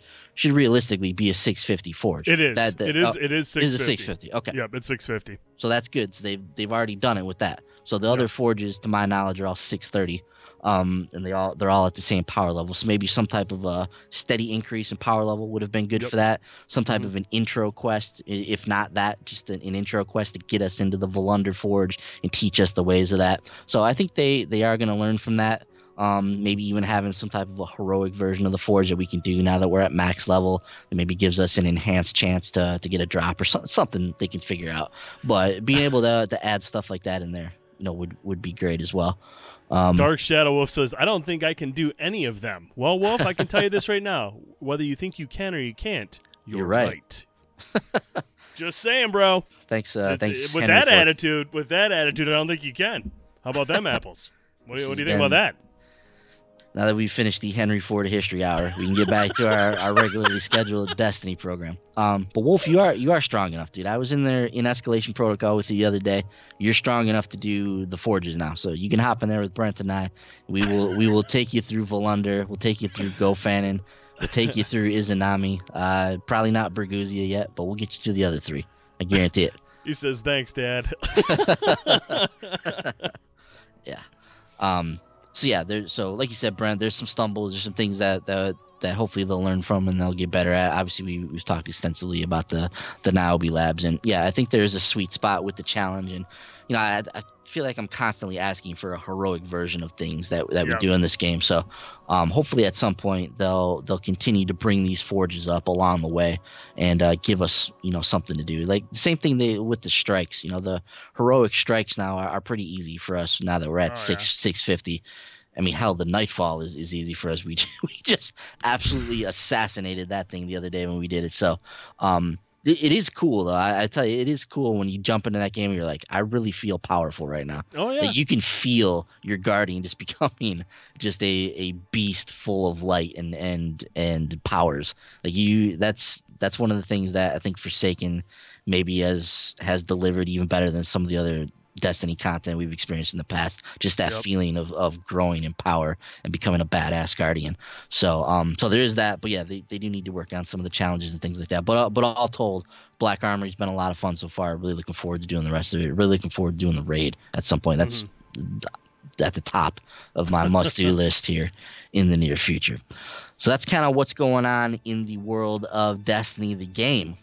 realistically be a 650 forge. It is. It is 650. It is a 650. Okay. Yep, it's 650. So that's good. So they've already done it with that. So the other forges, to my knowledge, are all 630. And they're all at the same power level. So maybe some type of a steady increase in power level would have been good for that. Some type of an intro quest, if not that, just an intro quest to get us into the Volunder Forge and teach us the ways of that. So I think they are going to learn from that. Maybe even having some type of a heroic version of the Forge that we can do now that we're at max level. That maybe gives us an enhanced chance to get a drop or something they can figure out. But being able to add stuff like that in there, would be great as well. Dark Shadow Wolf says, I don't think I can do any of them. Well, Wolf, I can tell you this right now. Whether you think you can or you can't, you're right. Just saying, bro. Thanks. Thanks. With that attitude, I don't think you can. How about them apples? What do you think about that? Now that we've finished the Henry Ford History Hour, we can get back to our regularly scheduled Destiny program. But Wolf, you are strong enough, dude. I was in there in Escalation Protocol with you the other day. You're strong enough to do the Forges now, so you can hop in there with Brent and I. We will take you through Volunder. We'll take you through Gofanon. We'll take you through Izanami. Probably not Bruguzia yet, but we'll get you to the other 3. I guarantee it. He says, "Thanks, Dad." Yeah. So yeah, so like you said, Brent, there's some stumbles, there's some things that that hopefully they'll learn from and they'll get better at. Obviously, we've talked extensively about the Niobe Labs, and yeah, I think there's a sweet spot with the challenge. And I feel like I'm constantly asking for a heroic version of things that we do in this game. So hopefully at some point they'll continue to bring these forges up along the way and give us something to do. Like the same thing with the strikes. The heroic strikes now are pretty easy for us now that we're at 650. I mean, hell, the Nightfall is easy for us. We just absolutely assassinated that thing the other day when we did it. So it is cool, though. I tell you, it is cool when you jump into that game and you're like, I really feel powerful right now. Oh, yeah. Like, you can feel your Guardian just becoming just a beast full of light and powers. Like that's one of the things that I think Forsaken maybe has delivered even better than some of the other Destiny content we've experienced in the past. Just that feeling of growing in power and becoming a badass Guardian. So so there is that, but yeah, they do need to work on some of the challenges and things like that. But all told, Black Armory's been a lot of fun so far. Really looking forward to doing the rest of it. Really looking forward to doing the raid at some point. That's at the top of my must-do list here in the near future. So that's kind of what's going on in the world of Destiny, the game.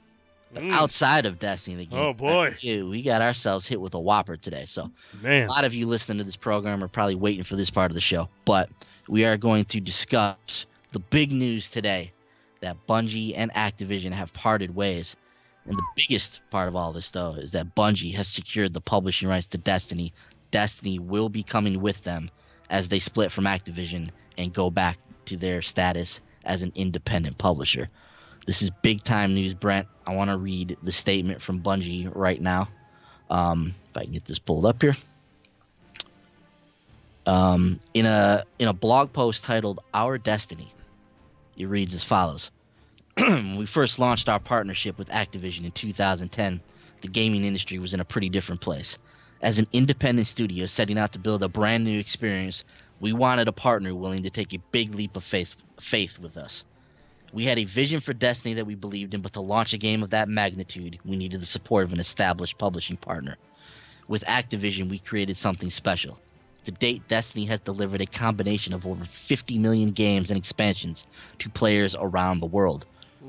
But outside of Destiny, the game, oh boy, we got ourselves hit with a whopper today. So man, a lot of you listening to this program are probably waiting for this part of the show. But we are going to discuss the big news today that Bungie and Activision have parted ways. And the biggest part of all this, though, is that Bungie has secured the publishing rights to Destiny. Destiny will be coming with them as they split from Activision and go back to their status as an independent publisher. This is big time news, Brent. I want to read the statement from Bungie right now. If I can get this pulled up here. In a blog post titled "Our Destiny," it reads as follows: When we first launched our partnership with Activision in 2010, the gaming industry was in a pretty different place. As an independent studio setting out to build a brand new experience, we wanted a partner willing to take a big leap of faith with us. We had a vision for Destiny that we believed in, but to launch a game of that magnitude, we needed the support of an established publishing partner. With Activision, we created something special. To date, Destiny has delivered a combination of over 50 million games and expansions to players around the world.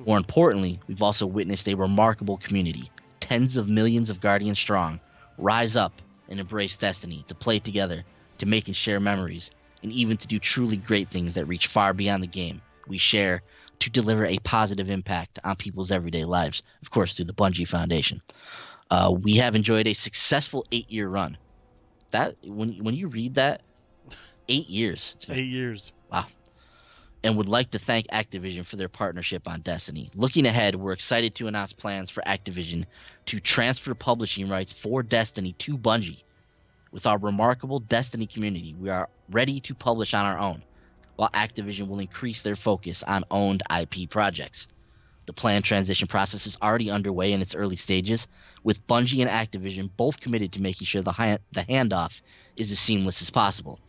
More importantly, we've also witnessed a remarkable community, tens of millions of Guardians strong, rise up and embrace Destiny, to play together, to make and share memories, and even to do truly great things that reach far beyond the game we share, to deliver a positive impact on people's everyday lives, of course, through the Bungie Foundation. We have enjoyed a successful 8-year run. That when you read that, 8 years. It's been, 8 years. Wow. And would like to thank Activision for their partnership on Destiny. Looking ahead, we're excited to announce plans for Activision to transfer publishing rights for Destiny to Bungie. With our remarkable Destiny community, we are ready to publish on our own, while Activision will increase their focus on owned IP projects. The planned transition process is already underway in its early stages, with Bungie and Activision both committed to making sure the handoff is as seamless as possible.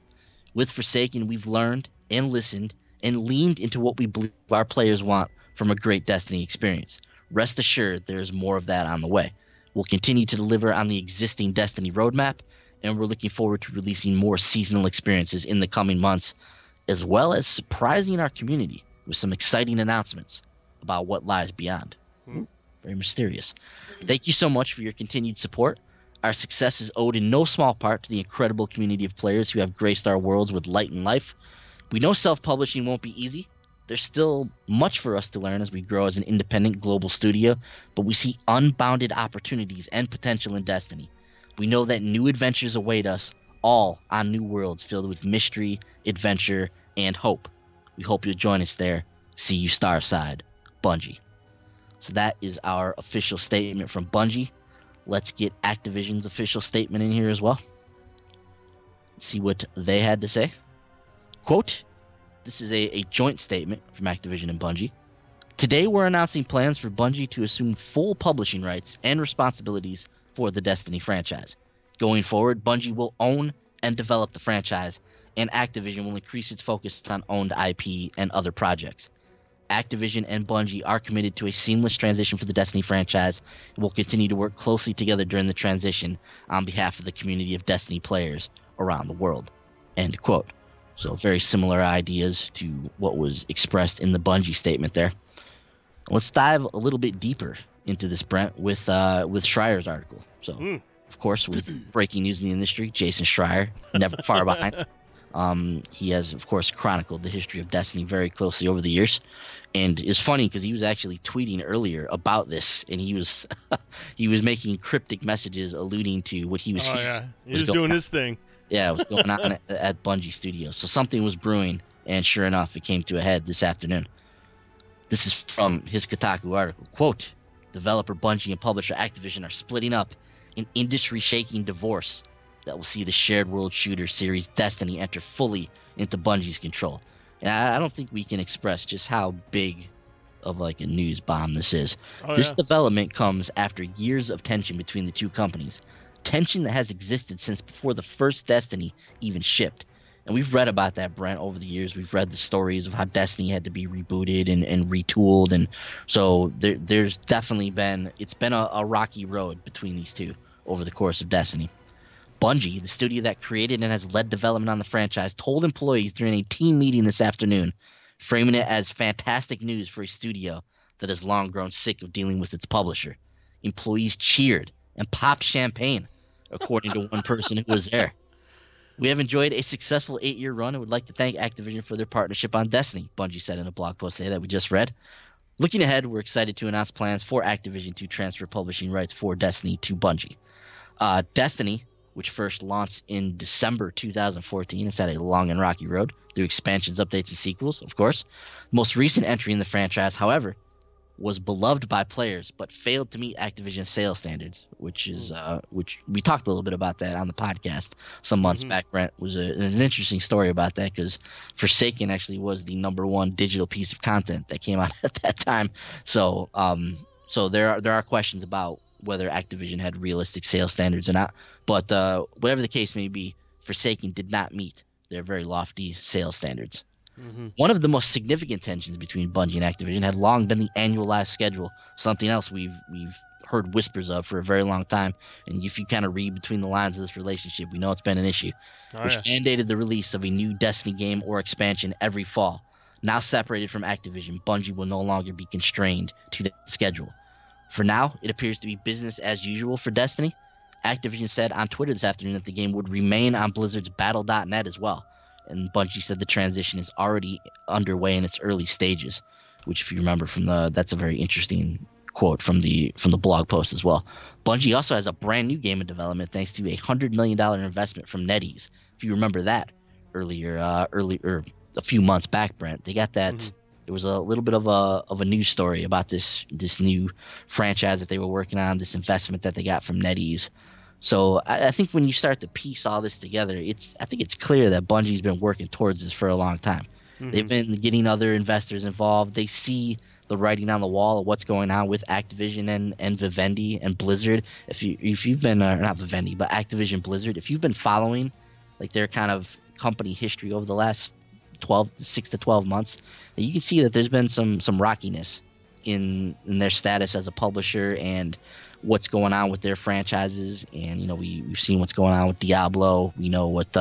With Forsaken, we've learned and listened and leaned into what we believe our players want from a great Destiny experience. Rest assured, there is more of that on the way. We'll continue to deliver on the existing Destiny roadmap, and we're looking forward to releasing more seasonal experiences in the coming months, as well as surprising our community with some exciting announcements about what lies beyond. Very mysterious. Thank you so much for your continued support. Our success is owed in no small part to the incredible community of players who have graced our worlds with light and life. We know self-publishing won't be easy. There's still much for us to learn as we grow as an independent global studio, but we see unbounded opportunities and potential in Destiny. We know that new adventures await us, all on new worlds filled with mystery, adventure, and hope. We hope you'll join us there. See you Starside, Bungie. So that is our official statement from Bungie. Let's get Activision's official statement in here as well. See what they had to say. Quote, this is a joint statement from Activision and Bungie. Today we're announcing plans for Bungie to assume full publishing rights and responsibilities for the Destiny franchise. Going forward, Bungie will own and develop the franchise, and Activision will increase its focus on owned IP and other projects. Activision and Bungie are committed to a seamless transition for the Destiny franchise and will continue to work closely together during the transition on behalf of the community of Destiny players around the world. End quote. So very similar ideas to what was expressed in the Bungie statement there. Let's dive a little bit deeper into this, Brent, with Schreier's article. So, of course, with breaking news in the industry, Jason Schreier, never far behind. He has, of course, chronicled the history of Destiny very closely over the years. And it's funny because he was actually tweeting earlier about this, and he was he was making cryptic messages alluding to what he was. Oh yeah, he was doing his thing. Yeah, it was going on at Bungie Studios. So something was brewing, and sure enough, it came to a head this afternoon. This is from his Kotaku article. Quote, developer Bungie and publisher Activision are splitting up an industry-shaking divorce that will see the shared world shooter series Destiny enter fully into Bungie's control. And I don't think we can express just how big of like a news bomb this is. This development comes after years of tension between the two companies. Tension that has existed since before the first Destiny even shipped. And we've read about that, Brent, over the years. We've read the stories of how Destiny had to be rebooted and retooled. And so there's definitely been a rocky road between these two over the course of Destiny. Bungie, the studio that created and has led development on the franchise, told employees during a team meeting this afternoon, framing it as fantastic news for a studio that has long grown sick of dealing with its publisher. Employees cheered and popped champagne, according to one person who was there. We have enjoyed a successful 8-year run and would like to thank Activision for their partnership on Destiny, Bungie said in a blog post today that we just read. Looking ahead, we're excited to announce plans for Activision to transfer publishing rights for Destiny to Bungie. Destiny, which first launched in December 2014, has had a long and rocky road through expansions, updates, and sequels, of course. Most recent entry in the franchise, however, was beloved by players but failed to meet Activision's sales standards, which we talked a little bit about that on the podcast some months back. Brent, was an interesting story about that because Forsaken actually was the #1 digital piece of content that came out at that time. So there are questions about whether Activision had realistic sales standards or not. But whatever the case may be, Forsaken did not meet their very lofty sales standards. One of the most significant tensions between Bungie and Activision had long been the annualized schedule, something else we've heard whispers of for a very long time. And if you kind of read between the lines of this relationship, we know it's been an issue, which mandated the release of a new Destiny game or expansion every fall. Now separated from Activision, Bungie will no longer be constrained to the schedule. For now, it appears to be business as usual for Destiny. Activision said on Twitter this afternoon that the game would remain on Blizzard's Battle.net as well. And Bungie said the transition is already underway in its early stages, which, if you remember that's a very interesting quote from the blog post as well. Bungie also has a brand new game in development thanks to a $100 million investment from NetEase. If you remember that earlier a few months back, Brent, they got that. There was a little bit of a news story about this new franchise that they were working on, this investment that they got from NetEase. So I think when you start to piece all this together, I think it's clear that Bungie's been working towards this for a long time. They've been getting other investors involved. They see the writing on the wall of what's going on with Activision and Vivendi and Blizzard. If you've been not Vivendi, but Activision Blizzard, if you've been following like their kind of company history over the last 6 to 12 months, you can see that there's been some rockiness in their status as a publisher and what's going on with their franchises. And we've seen what's going on with Diablo. We know what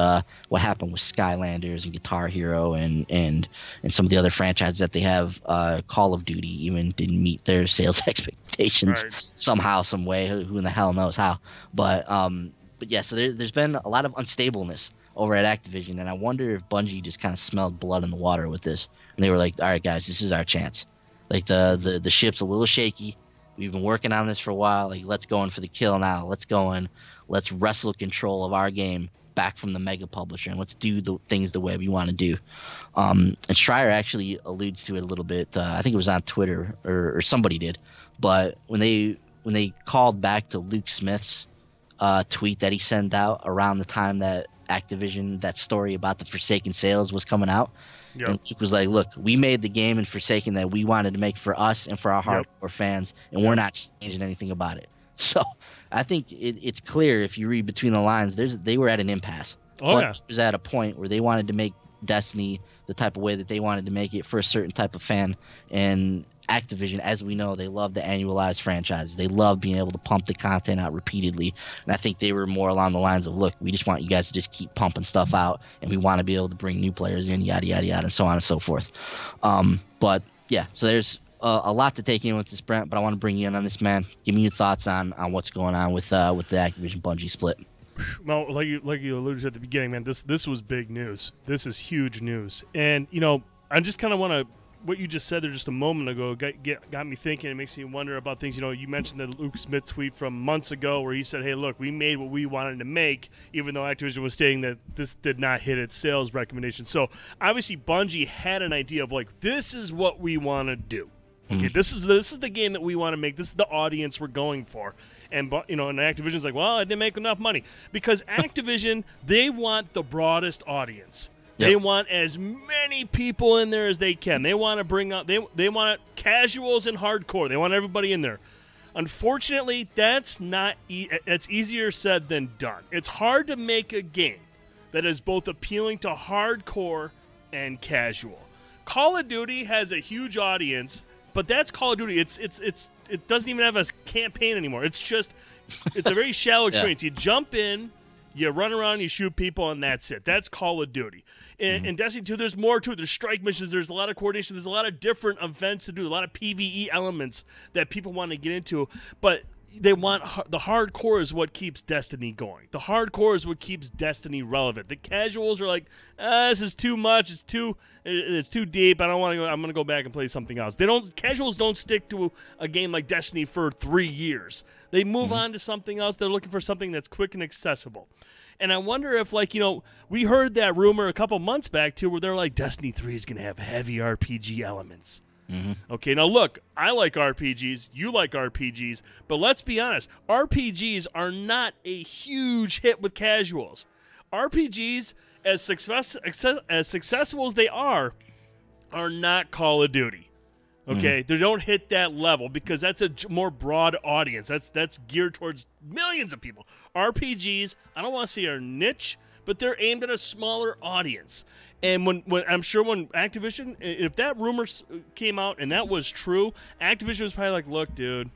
happened with Skylanders and Guitar Hero and some of the other franchises that they have. Call of Duty even didn't meet their sales expectations somehow, some way. Who in the hell knows how? But yeah, so there's been a lot of unstableness over at Activision, and I wonder if Bungie just kind of smelled blood in the water with this, and they were like, all right guys, this is our chance. Like the ship's a little shaky. We've been working on this for a while. Like, let's go in for the kill now. Let's wrestle control of our game back from the mega publisher, and let's do the things the way we want to do. And Schreier actually alludes to it a little bit. I think it was on Twitter or somebody did, but when they called back to Luke Smith's tweet that he sent out around the time that Activision, that story about the Forsaken sales was coming out. Yep. And Luke was like, look, we made the game in Forsaken that we wanted to make for us and for our hardcore fans, and we're not changing anything about it. So I think it's clear if you read between the lines, they were at an impasse. Bungie was at a point where they wanted to make Destiny the type of way that they wanted to make it for a certain type of fan. And Activision, as we know, they love the annualized franchises. They love being able to pump the content out repeatedly. And I think they were more along the lines of, look, we just want you guys to just keep pumping stuff out, and we want to be able to bring new players in, yada, yada, yada, and so on and so forth. But yeah, so there's a lot to take in with this, Brent, but I want to bring you in on this, man. Give me your thoughts on what's going on with the Activision Bungie split. Well, like you alluded to at the beginning, man, this was big news. This is huge news. And, I just kind of want to, what you just said there just a moment ago got me thinking. It makes me wonder about things. You mentioned the Luke Smith tweet from months ago where he said, hey, look, we made what we wanted to make, even though Activision was stating that this did not hit its sales recommendation. So obviously Bungie had an idea of, like, this is what we want to do. Okay, this is the game that we want to make. This is the audience we're going for. And Activision's like, well, I didn't make enough money. Because Activision, they want the broadest audience. Yep. They want as many people in there as they can. They want to bring out they want casuals and hardcore. They want everybody in there. Unfortunately, that's easier said than done. It's hard to make a game that is both appealing to hardcore and casual. Call of Duty has a huge audience, but that's Call of Duty. It doesn't even have a campaign anymore. It's a very shallow experience. Yeah. You jump in, you run around, you shoot people, and that's it. That's Call of Duty. In Destiny 2, there's more to it. There's strike missions. There's a lot of coordination. There's a lot of different events to do, a lot of PvE elements that people want to get into. But they want the hardcore is what keeps Destiny going. The hardcore is what keeps Destiny relevant. The casuals are like, this is too much. It's too deep. I don't want to go. I'm going to go back and play something else. Casuals don't stick to a game like Destiny for 3 years. They move on to something else. They're looking for something that's quick and accessible. And I wonder if, we heard that rumor a couple months back, too, where they're like, Destiny 3 is going to have heavy RPG elements. Okay, now look, I like RPGs, you like RPGs, but let's be honest, RPGs are not a huge hit with casuals. RPGs, as successful as they are not Call of Duty. Okay, they don't hit that level because that's a more broad audience. That's geared towards millions of people. RPGs, I don't want to say are niche, but they're aimed at a smaller audience. And when I'm sure when Activision, if that rumor came out and that was true, Activision was probably like, look, dude,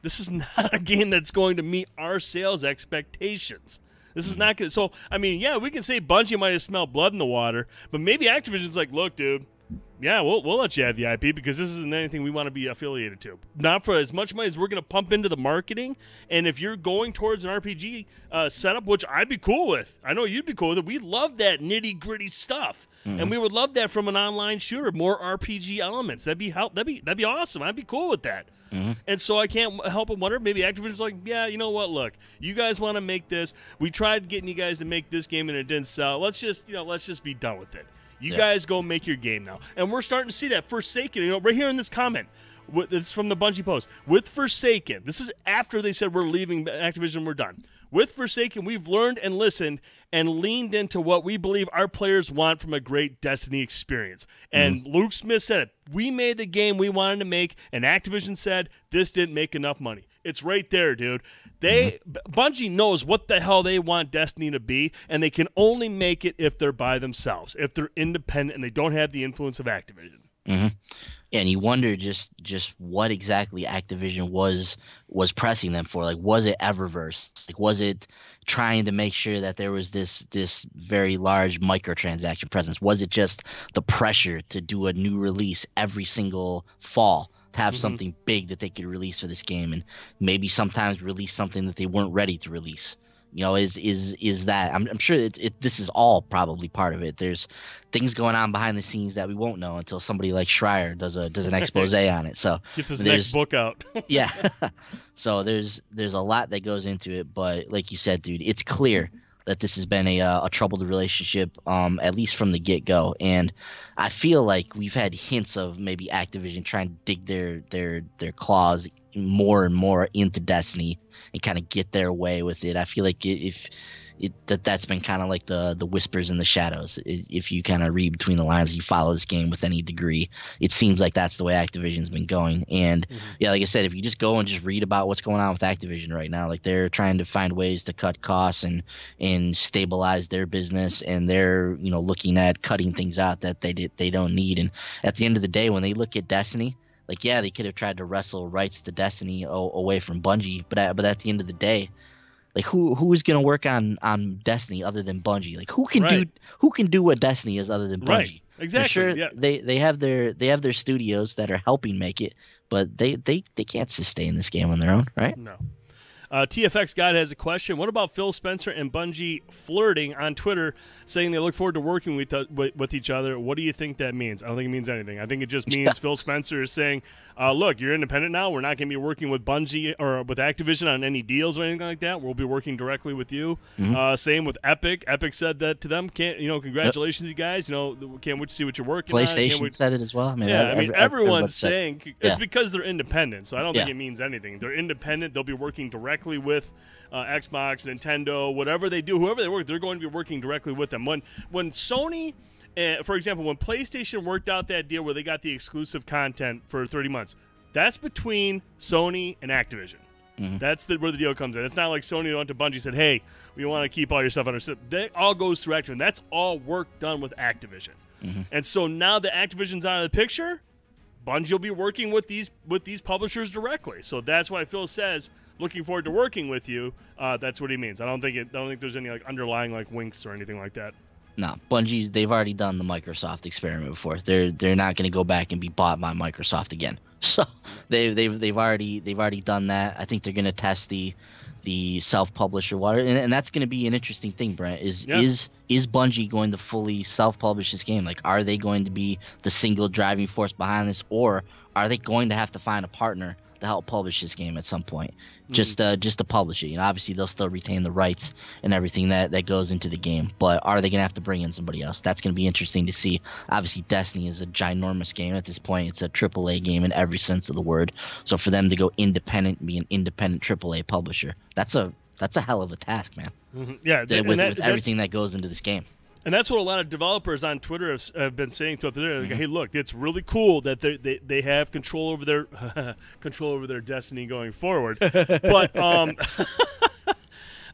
this is not a game that's going to meet our sales expectations. This is not going to. So, I mean, yeah, we can say Bungie might have smelled blood in the water, but maybe Activision's like, look, dude, yeah, we'll let you have the IP because this isn't anything we want to be affiliated to. Not for as much money as we're going to pump into the marketing. And if you're going towards an RPG setup, which I'd be cool with, I know you'd be cool with it. We love that nitty gritty stuff, and we would love that from an online shooter. More RPG elements. That'd be awesome. I'd be cool with that. And so I can't help but wonder, maybe Activision's like, yeah, you know what? Look, you guys want to make this. We tried getting you guys to make this game and it didn't sell. Let's just be done with it. You guys go make your game now. And we're starting to see that. Forsaken, right here in this comment, this is from the Bungie post. With Forsaken, this is after they said we're leaving Activision, we're done. With Forsaken, we've learned and listened and leaned into what we believe our players want from a great Destiny experience. And Luke Smith said it. We made the game we wanted to make, and Activision said this didn't make enough money. It's right there, dude. Bungie knows what the hell they want Destiny to be, and they can only make it if they're by themselves, if they're independent and they don't have the influence of Activision. Yeah, and you wonder just what exactly Activision was pressing them for. Like, was it Eververse? Like, was it trying to make sure that there was this very large microtransaction presence? Was it just the pressure to do a new release every single fall, to have something big that they could release for this game, and maybe sometimes release something that they weren't ready to release? Is that I'm sure this is all probably part of it. There's things going on behind the scenes that we won't know until somebody like Schreier does an expose on it. So gets his next book out. Yeah. So there's a lot that goes into it, but like you said, dude, it's clear that this has been a troubled relationship, at least from the get-go. And I feel like we've had hints of maybe Activision trying to dig their claws more and more into Destiny and kind of get their way with it. I feel like if that's been kind of like the whispers in the shadows. If you kind of read between the lines, you follow this game with any degree, it seems like that's the way Activision's been going. And yeah, like I said, if you just go and just read about what's going on with Activision right now, like they're trying to find ways to cut costs and stabilize their business, and they're looking at cutting things out that they don't need. And at the end of the day, when they look at Destiny, like, yeah, they could have tried to wrestle rights to Destiny away from Bungie, but at the end of the day, like who is going to work on Destiny other than Bungie? Like who can do what Destiny is other than Bungie? Right. Exactly. For sure, yeah. they have their studios that are helping make it, but they can't sustain this game on their own, right? No. TFX God has a question. What about Phil Spencer and Bungie flirting on Twitter, saying they look forward to working with each other? What do you think that means? I don't think it means anything. I think it just means Phil Spencer is saying, look, you're independent now. We're not going to be working with Bungie or with Activision on any deals or anything like that. We'll be working directly with you. Same with Epic. Epic said that to them. Congratulations, you guys. Can't wait to see what you're working on. PlayStation said it as well. Everyone's saying it's because they're independent. So I don't think it Yeah. means anything. They're independent. They'll be working directly with Xbox, Nintendo, whatever they do, whoever they work, they're going to be working directly with them. When Sony, for example, when PlayStation worked out that deal where they got the exclusive content for 30 months, that's between Sony and Activision. That's where the deal comes in. It's not like Sony went to Bungie and said, hey, we want to keep all your stuff on our system. That all goes through Activision. That's all work done with Activision. And so now that Activision's out of the picture, Bungie will be working with these publishers directly. So that's why Phil says, looking forward to working with you. That's what he means. I don't think there's any like underlying like winks or anything like that. No, Bungie, they've already done the Microsoft experiment before. They're not going to go back and be bought by Microsoft again. So they've already done that. I think they're going to test the self-publisher water, and that's going to be an interesting thing, Brent. Is Bungie going to fully self-publish this game? Like, are they going to be the single driving force behind this, or are they going to have to find a partner to help publish this game at some point, just to publish it? Obviously they'll still retain the rights and everything that goes into the game, but are they gonna have to bring in somebody else? That's gonna be interesting to see. Obviously Destiny is a ginormous game at this point. It's a AAA game in every sense of the word. So for them to go independent and be an independent AAA publisher, that's a hell of a task, man. Yeah, with everything that goes into this game. And that's what a lot of developers on Twitter have been saying throughout the day. Like, hey, look, it's really cool that they have control over their destiny going forward. But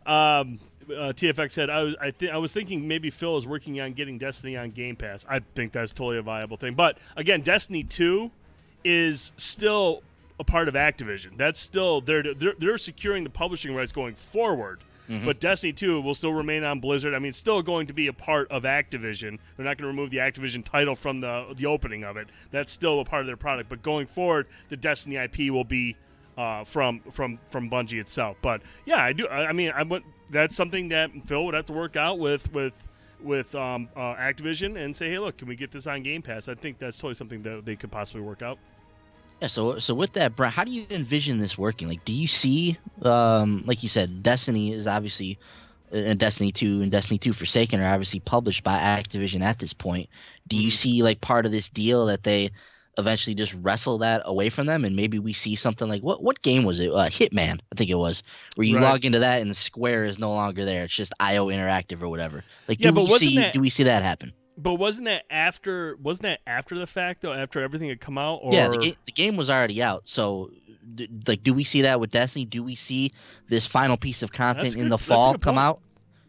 TFX said, I was thinking maybe Phil is working on getting Destiny on Game Pass. I think that's totally a viable thing. But again, Destiny 2 is still a part of Activision. That's still they're securing the publishing rights going forward. But Destiny 2 will still remain on Blizzard. I mean, it's still going to be a part of Activision. They're not going to remove the Activision title from the opening of it. That's still a part of their product. But going forward, the Destiny IP will be from Bungie itself. But yeah, I do. I mean, that's something that Phil would have to work out with Activision and say, hey, look, can we get this on Game Pass? I think that's totally something that they could possibly work out. Yeah, so with that, Brent, how do you envision this working? Like, do you see, like you said, Destiny is obviously, and Destiny 2 and Destiny 2 Forsaken are obviously published by Activision at this point. Do you see, like, part of this deal that they eventually just wrestle that away from them, and maybe we see something like, what game was it? Hitman, I think it was, where you log into that and the square is no longer there. It's just IO Interactive or whatever. Like, do we see that happen? But wasn't that after the fact though? After everything had come out? Or... Yeah, the game was already out. So, do we see that with Destiny? Do we see this final piece of content in the fall come out,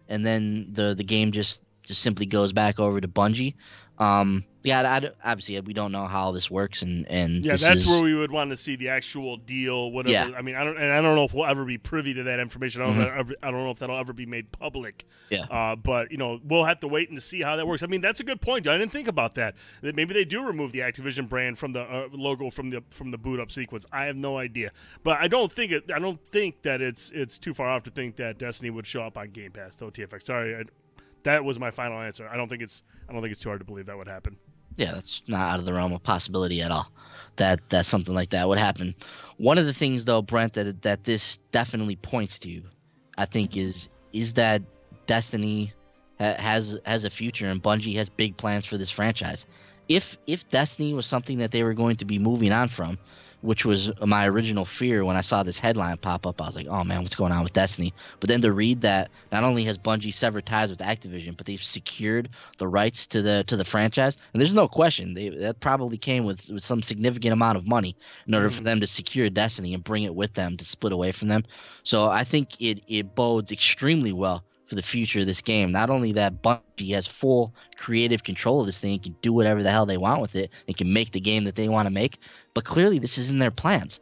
and then the game just simply goes back over to Bungie? Obviously we don't know how this works, and that's where we would want to see the actual deal. Whatever. Yeah. I mean, I don't know if we'll ever be privy to that information. I don't know if that'll ever be made public. Yeah. But we'll have to wait and see how that works. I mean, that's a good point. I didn't think about that. That maybe they do remove the Activision brand from the logo from the boot up sequence. I have no idea. But I don't think that it's too far off to think that Destiny would show up on Game Pass though. TFX. Sorry. That was my final answer. I don't think it's too hard to believe that would happen. Yeah, that's not out of the realm of possibility at all. That something like that would happen. One of the things, though, Brent, that this definitely points to, I think, is that Destiny has a future, and Bungie has big plans for this franchise. If Destiny was something that they were going to be moving on from, which was my original fear when I saw this headline pop up. I was like, oh man, what's going on with Destiny? But then to read that not only has Bungie severed ties with Activision, but they've secured the rights to the franchise, and there's no question that probably came with some significant amount of money in order for them to secure Destiny and bring it with them to split away from them. So I think it bodes extremely well for the future of this game. Not only that Bungie has full creative control of this thing, can do whatever the hell they want with it, they can make the game that they want to make, but clearly this is in their plans.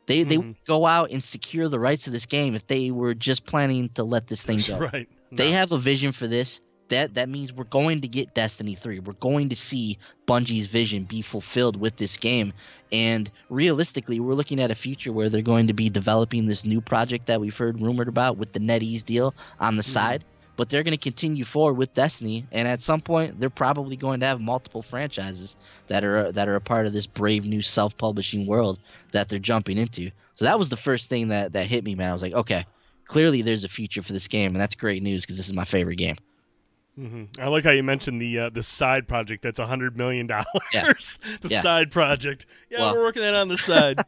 They would go out and secure the rights to this game if they were just planning to let this thing go. Right. No. They have a vision for this. That means we're going to get Destiny 3. We're going to see Bungie's vision be fulfilled with this game. And realistically, we're looking at a future where they're going to be developing this new project that we've heard rumored about with the NetEase deal on the side. But they're going to continue forward with Destiny, and at some point, they're probably going to have multiple franchises that are a part of this brave new self-publishing world that they're jumping into. So that was the first thing that hit me, man. I was like, okay, clearly there's a future for this game, and that's great news because this is my favorite game. I like how you mentioned the side project that's $100 million. Yeah. Side project. Yeah, well, we're working that on the side.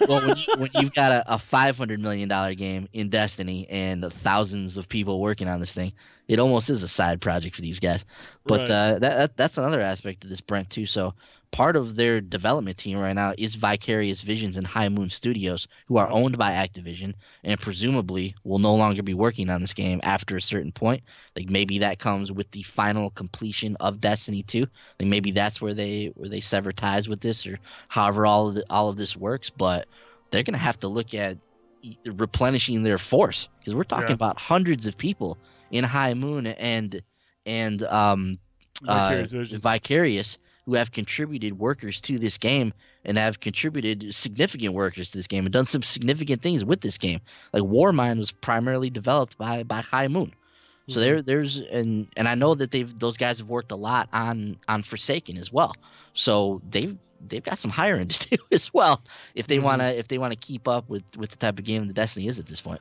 Well, when you've got a $500 million game in Destiny and thousands of people working on this thing, it almost is a side project for these guys. But that's another aspect of this, Brent, too. So part of their development team right now is Vicarious Visions and High Moon Studios, who are owned by Activision and presumably will no longer be working on this game after a certain point. Like maybe that comes with the final completion of Destiny 2. Like maybe that's where they sever ties with this, or however all of this works. But they're gonna have to look at replenishing their force, because we're talking about hundreds of people in High Moon and Vicarious, who have contributed workers to this game and have contributed significant workers to this game and done some significant things with this game. Like Warmind was primarily developed by High Moon. So there's and I know that those guys have worked a lot on Forsaken as well. So they've got some hiring to do as well if they wanna keep up with the type of game that Destiny is at this point.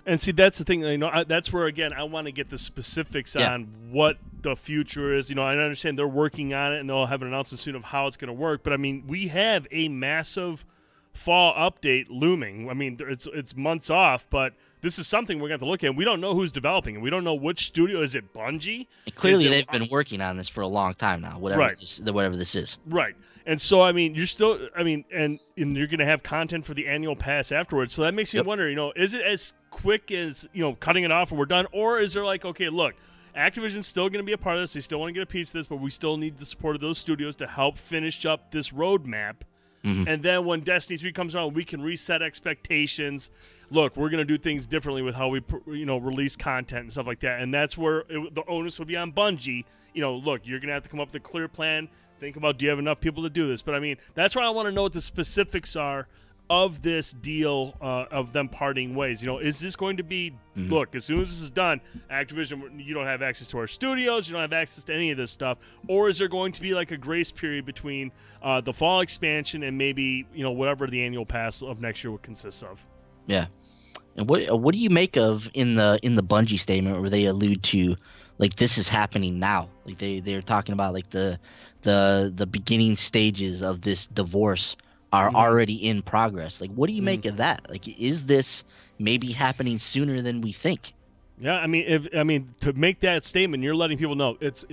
And see, that's the thing. That's where again I want to get the specifics on what the future is. I understand they're working on it and they'll have an announcement soon of how it's going to work. But I mean, we have a massive fall update looming. I mean, it's months off, but this is something we're going to have to look at. We don't know who's developing it. We don't know which studio. Is it Bungie? And clearly, they've been working on this for a long time now. Whatever this is. Right. And so, I mean, you're still, and you're going to have content for the annual pass afterwards. So that makes me wonder, is it as quick as, cutting it off and we're done? Or is there like, okay, look, Activision's still going to be a part of this. They still want to get a piece of this, but we still need the support of those studios to help finish up this roadmap. And then when Destiny 3 comes around, we can reset expectations. Look, we're going to do things differently with how we, release content and stuff like that. And that's where the onus would be on Bungie. Look, you're going to have to come up with a clear plan. Think about, do you have enough people to do this? But, I mean, that's why I want to know what the specifics are of this deal of them parting ways. Is this going to be, look, as soon as this is done, Activision, you don't have access to our studios, you don't have access to any of this stuff, or is there going to be like a grace period between the fall expansion and maybe, whatever the annual pass of next year would consist of? Yeah. And what do you make of in the Bungie statement where they allude to, like, this is happening now? Like they're talking about like the beginning stages of this divorce are already in progress. Like, what do you make of that? Like, is this maybe happening sooner than we think? Yeah, I mean, to make that statement, you're letting people know it's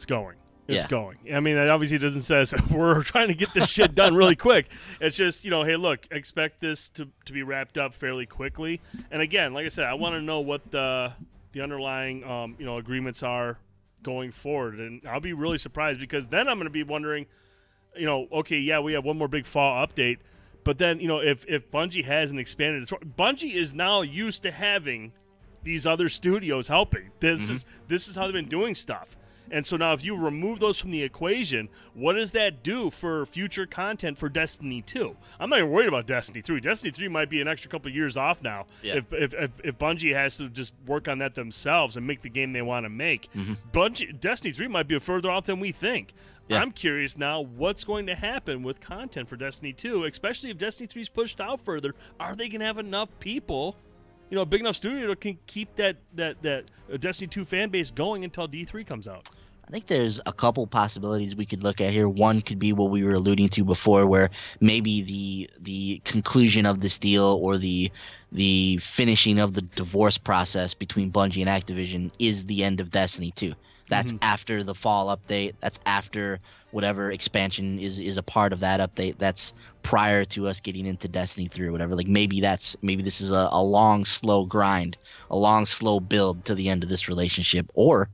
going. It's going. I mean, it obviously doesn't say we're trying to get this shit done really quick. It's just, hey, look, expect this to be wrapped up fairly quickly. And again, like I said, I want to know what the underlying agreements are going forward, and I'll be really surprised, because then I'm going to be wondering, okay, yeah, we have one more big fall update, but then if Bungie hasn't expanded, Bungie is now used to having these other studios helping. This is how they've been doing stuff. And so now if you remove those from the equation, what does that do for future content for Destiny 2? I'm not even worried about Destiny 3. Destiny 3 might be an extra couple of years off now if Bungie has to just work on that themselves and make the game they want to make. Destiny 3 might be further off than we think. Yeah. I'm curious now what's going to happen with content for Destiny 2, especially if Destiny 3 is pushed out further. Are they going to have enough people, a big enough studio that can keep that Destiny 2 fan base going until D3 comes out? I think there's a couple possibilities we could look at here. One could be what we were alluding to before, where maybe the conclusion of this deal or the finishing of the divorce process between Bungie and Activision is the end of Destiny 2. That's after the fall update. That's after whatever expansion is a part of that update. That's prior to us getting into Destiny 3 or whatever. Like maybe this is a long, slow grind, a long, slow build to the end of this relationship, or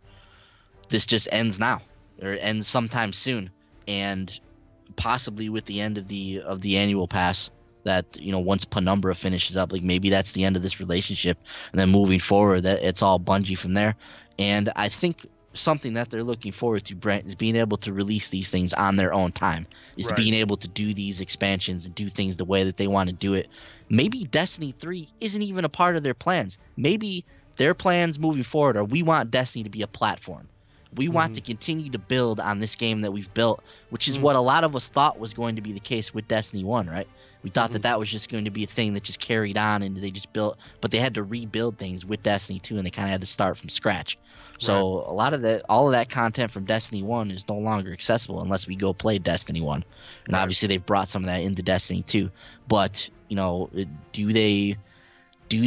this just ends now or ends sometime soon, and possibly with the end of the annual pass, that once Penumbra finishes up, like maybe that's the end of this relationship, and then moving forward that it's all Bungie from there. And I think something that they're looking forward to, Brent, is being able to release these things on their own time, is being able to do these expansions and do things the way that they want to do it. Maybe Destiny 3 isn't even a part of their plans. Maybe their plans moving forward are, we want Destiny to be a platform. We want to continue to build on this game that we've built, which is what a lot of us thought was going to be the case with Destiny 1, right? We thought that was just going to be a thing that just carried on and they just built, but they had to rebuild things with Destiny 2 and they kind of had to start from scratch. So a lot of all of that content from Destiny 1 is no longer accessible unless we go play Destiny 1. And obviously they've brought some of that into Destiny 2. But, do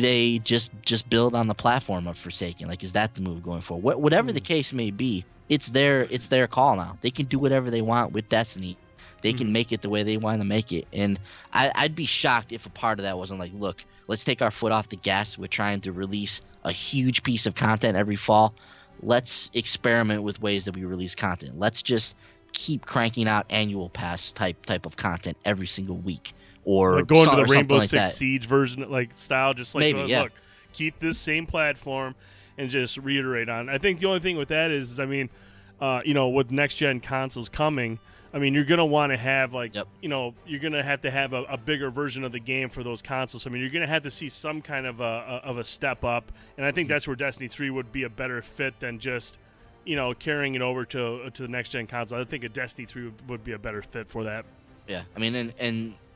they just build on the platform of Forsaken? Like, is that the move going forward? Whatever the case may be, it's their call now. They can do whatever they want with Destiny. They can make it the way they want to make it. And I'd be shocked if a part of that wasn't like, look, let's take our foot off the gas. We're trying to release a huge piece of content every fall. Let's experiment with ways that we release content. Let's just keep cranking out annual pass type of content every single week. Or like going to the or Rainbow like Six that. Siege version, like style, just like Maybe, look, keep this same platform and just reiterate on. I think the only thing with that is, I mean, with next gen consoles coming, I mean, you're gonna want to have you're gonna have to have a bigger version of the game for those consoles. I mean, you're gonna have to see some kind of a step up, and I think that's where Destiny 3 would be a better fit than just carrying it over to the next gen console. I think a Destiny 3 would be a better fit for that. Yeah, I mean,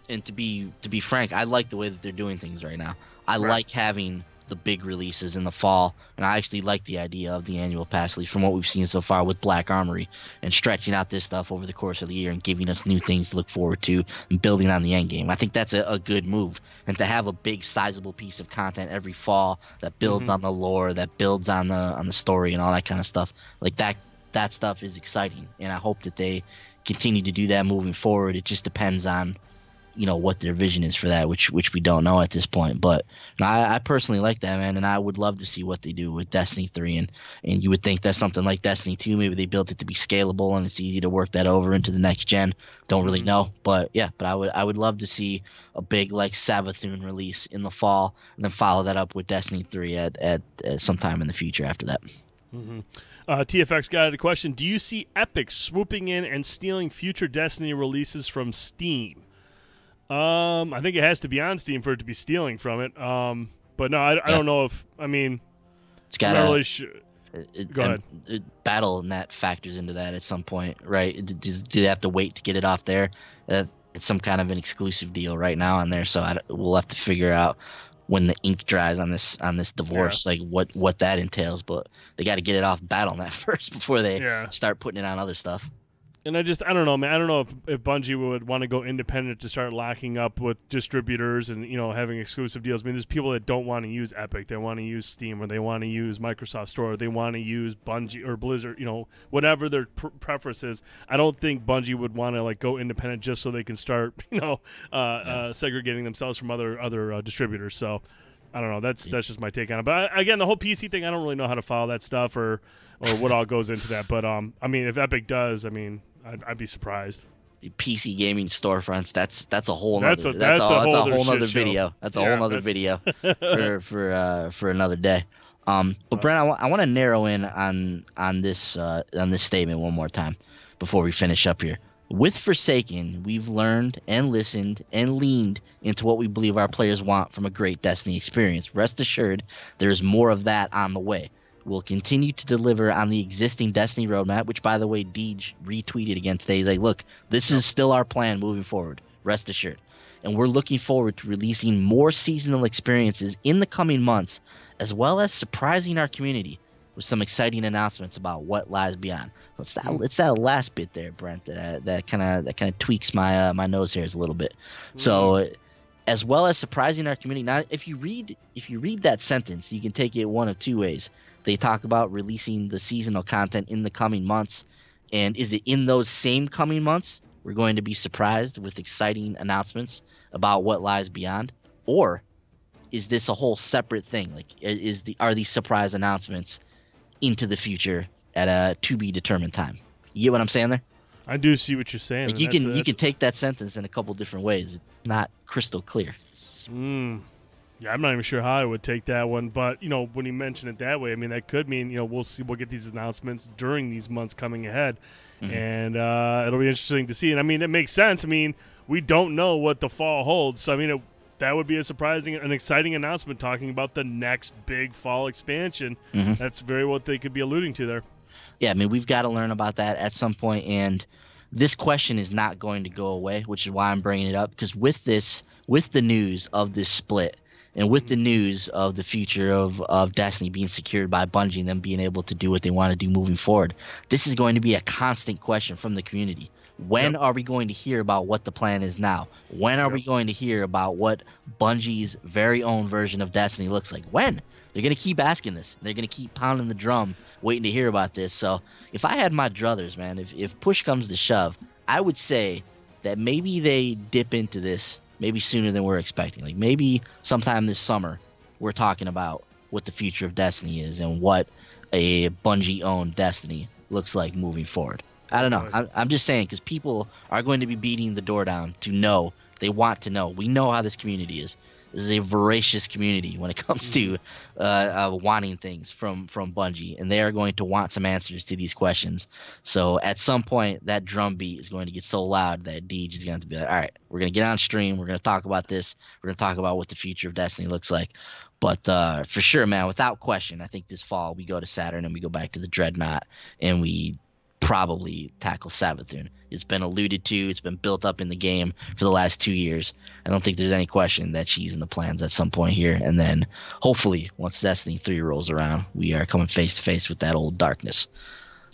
and to be frank, I like the way that they're doing things right now. I like having the big releases in the fall, and I actually like the idea of the annual pass, at least from what we've seen so far with Black Armory, and stretching out this stuff over the course of the year and giving us new things to look forward to and building on the end game. I think that's a good move, and to have a big sizable piece of content every fall that builds on the lore, that builds on the story and all that kind of stuff, like that stuff is exciting, and I hope that they continue to do that moving forward. It just depends on what their vision is for that, which we don't know at this point. But I personally like that, man, and I would love to see what they do with Destiny 3. And you would think that something like Destiny 2, maybe they built it to be scalable and it's easy to work that over into the next gen. Don't really know, but yeah, but I would love to see a big like Savathun release in the fall, and then follow that up with Destiny 3 at sometime in the future after that. TFX got a question: do you see Epic swooping in and stealing future Destiny releases from Steam? I think it has to be on Steam for it to be stealing from it. But no, I don't know if, I mean, it's got I'm not really sure. Go ahead. Battle.net factors into that at some point, right? Do they have to wait to get it off there? It's some kind of an exclusive deal right now on there, so we'll have to figure out when the ink dries on this divorce, like what that entails. But they got to get it off Battle.net first before they start putting it on other stuff. And I don't know, man. I don't know if Bungie would want to go independent to start locking up with distributors and, having exclusive deals. I mean, there's people that don't want to use Epic. They want to use Steam, or they want to use Microsoft Store, or they want to use Bungie or Blizzard, whatever their preference is. I don't think Bungie would want to, go independent just so they can start, segregating themselves from other distributors. So, I don't know. That's just my take on it. But again, the whole PC thing, I don't really know how to follow that stuff or what all goes into that. But I mean, if Epic does, I mean, I'd be surprised. The PC gaming storefronts, that's a whole that's nother a whole nother video. That's a whole nother video for another day. But Brent, I want to narrow in on this statement one more time before we finish up here. With Forsaken, we've learned and listened and leaned into what we believe our players want from a great Destiny experience. Rest assured, there's more of that on the way. We'll continue to deliver on the existing Destiny roadmap, which, by the way, Deej retweeted again today. He's like, look, this is still our plan moving forward. Rest assured. And we're looking forward to releasing more seasonal experiences in the coming months, as well as surprising our community with some exciting announcements about what lies beyond. It's that last bit there, Brent, that kind of tweaks my my nose hairs a little bit. So, as well as surprising our community. Now, if you read that sentence, you can take it one of two ways. They talk about releasing the seasonal content in the coming months, and is it in those same coming months we're going to be surprised with exciting announcements about what lies beyond, or is this a whole separate thing? Like, are these surprise announcements into the future at a to be determined time? You get what I'm saying there? I do see what you're saying. Like, you can take that sentence in a couple different ways. It's not crystal clear. Yeah, I'm not even sure how I would take that one, but when you mention it that way, I mean that could mean we'll get these announcements during these months coming ahead, and it'll be interesting to see. And I mean, it makes sense. I mean, we don't know what the fall holds, so I mean that would be an exciting announcement talking about the next big fall expansion. That's very what they could be alluding to there. Yeah, I mean, we've got to learn about that at some point, and this question is not going to go away, which is why I'm bringing it up, because with the news of this split, and with the news of the future of Destiny being secured by Bungie and them being able to do what they want to do moving forward, this is going to be a constant question from the community. When are we going to hear about what the plan is now? When are we going to hear about what Bungie's very own version of Destiny looks like? When? They're going to keep asking this. They're going to keep pounding the drum, waiting to hear about this. So if I had my druthers, man, if push comes to shove, I would say that maybe they dip into this maybe sooner than we're expecting. Like, maybe sometime this summer we're talking about what the future of Destiny is and what a Bungie-owned Destiny looks like moving forward. I don't know. I'm just saying, because people are going to be beating the door down to know. They want to know. We know how this community is. This is a voracious community when it comes to wanting things from Bungie, and they are going to want some answers to these questions. So at some point, that drum beat is going to get so loud that Deej is going to be like, all right, we're going to get on stream. We're going to talk about this. We're going to talk about what the future of Destiny looks like. But for sure, man, without question, I think this fall we go to Saturn and we go back to the Dreadnought, and we probably tackle Savathun. It's been alluded to. It's been built up in the game for the last 2 years. I don't think there's any question that she's in the plans at some point here. And then hopefully once Destiny 3 rolls around, we are coming face to face with that old darkness.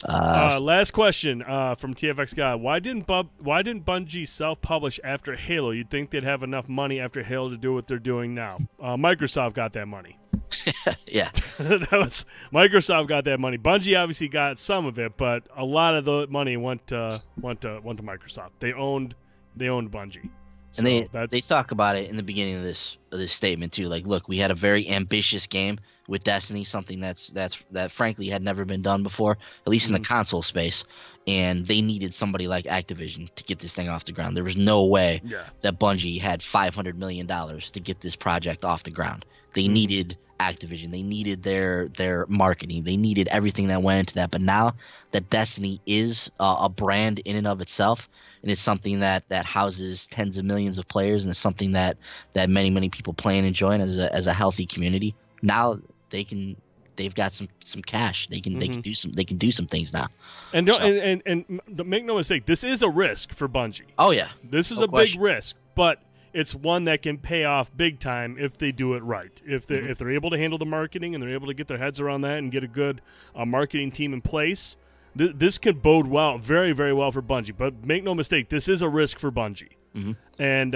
Last question from TFX Guy. Why didn't Bungie self-publish after Halo? You'd think they'd have enough money after Halo to do what they're doing now. Microsoft got that money. Yeah. Microsoft got that money. Bungie obviously got some of it, but a lot of the money went to Microsoft. They owned Bungie. So and they talk about it in the beginning of this statement too. Like, look, we had a very ambitious game with Destiny, something that frankly had never been done before, at least in the console space. And they needed somebody like Activision to get this thing off the ground. There was no way that Bungie had $500 million to get this project off the ground. They needed Activision. They needed their marketing. They needed everything that went into that. But now that Destiny is a brand in and of itself, and it's something that houses tens of millions of players, and it's something that many people play and enjoy as a healthy community, now they've got some cash. They can do some things now. And and make no mistake, this is a risk for Bungie. Oh yeah, this is a big risk, but it's one that can pay off big time if they do it right. If they're able to handle the marketing and they're able to get their heads around that and get a good marketing team in place, this could bode well, very, very well for Bungie. But make no mistake, this is a risk for Bungie. And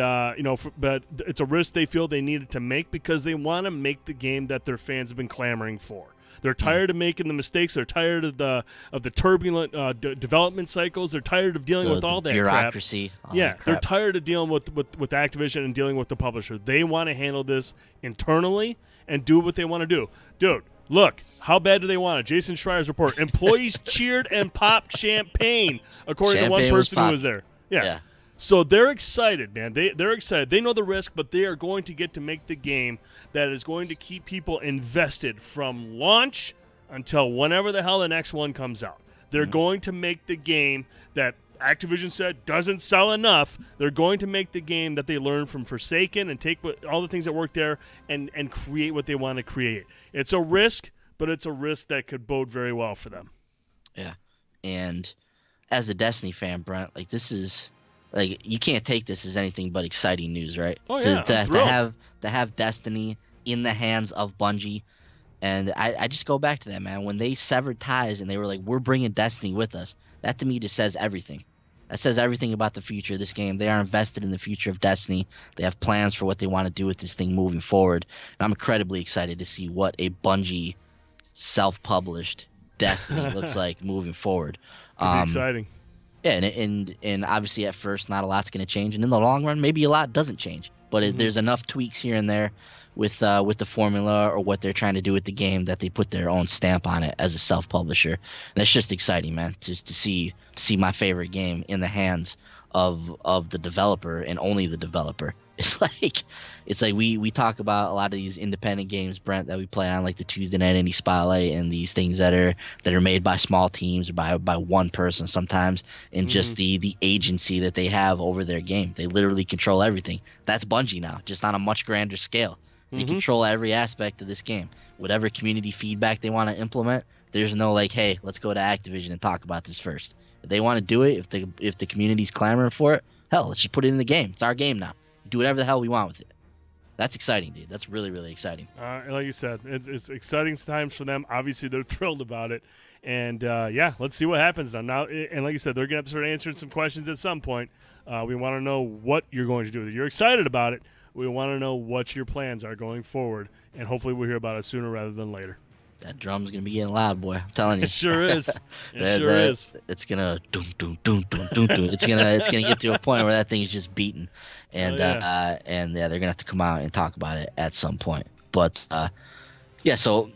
but it's a risk they feel they needed to make because they want to make the game that their fans have been clamoring for. They're tired of making the mistakes. They're tired of the turbulent development cycles. They're tired of dealing with all that bureaucracy. Crap. They're tired of dealing with Activision and dealing with the publisher. They want to handle this internally and do what they want to do. Dude, look, how bad do they want it? Jason Schreier's report. Employees cheered and popped champagne, according to one person who was there. Yeah. So they're excited, man. They're excited. They know the risk, but they are going to get to make the game that is going to keep people invested from launch until whenever the hell the next one comes out. They're going to make the game that Activision said doesn't sell enough. They're going to make the game that they learned from Forsaken and take all the things that work there and create what they want to create. It's a risk, but it's a risk that could bode very well for them. Yeah. And as a Destiny fan, Brent, like, this is... like, you can't take this as anything but exciting news, right? Oh, yeah. To have Destiny in the hands of Bungie And I just go back to that, man. When they severed ties and they were like, we're bringing Destiny with us, that to me just says everything. That says everything about the future of this game. They are invested in the future of Destiny. They have plans for what they want to do with this thing moving forward. And I'm incredibly excited to see what a Bungie self-published Destiny looks like moving forward. Could be exciting. Yeah, and obviously at first not a lot's going to change, and in the long run maybe a lot doesn't change. But there's enough tweaks here and there with the formula or what they're trying to do with the game that they put their own stamp on it as a self-publisher. And that's just exciting, man, just to see my favorite game in the hands of the developer and only the developer. It's like we talk about a lot of these independent games, Brent, that we play on like the Tuesday Night Indie Spotlight and these things that are made by small teams or by one person sometimes, and just the agency that they have over their game. They literally control everything. That's Bungie now, just on a much grander scale. They control every aspect of this game. Whatever community feedback they want to implement, there's no like, hey, let's go to Activision and talk about this first. If they want to do it, if the community's clamoring for it, hell, let's just put it in the game. It's our game now. Do whatever the hell we want with it. That's exciting, dude. That's really, really exciting. Like you said, it's exciting times for them. Obviously, they're thrilled about it. And, yeah, let's see what happens now. And like you said, they're going to have to start answering some questions at some point. We want to know what you're going to do with it. You're excited about it. We want to know what your plans are going forward. And hopefully we'll hear about it sooner rather than later. That drum's going to be getting loud, boy. I'm telling you. It sure is. It sure is. It's going to doom, doom, doom, doom, doom, doom. It's going to get to a point where that thing's just beating. And they're going to have to come out and talk about it at some point. But, yeah, so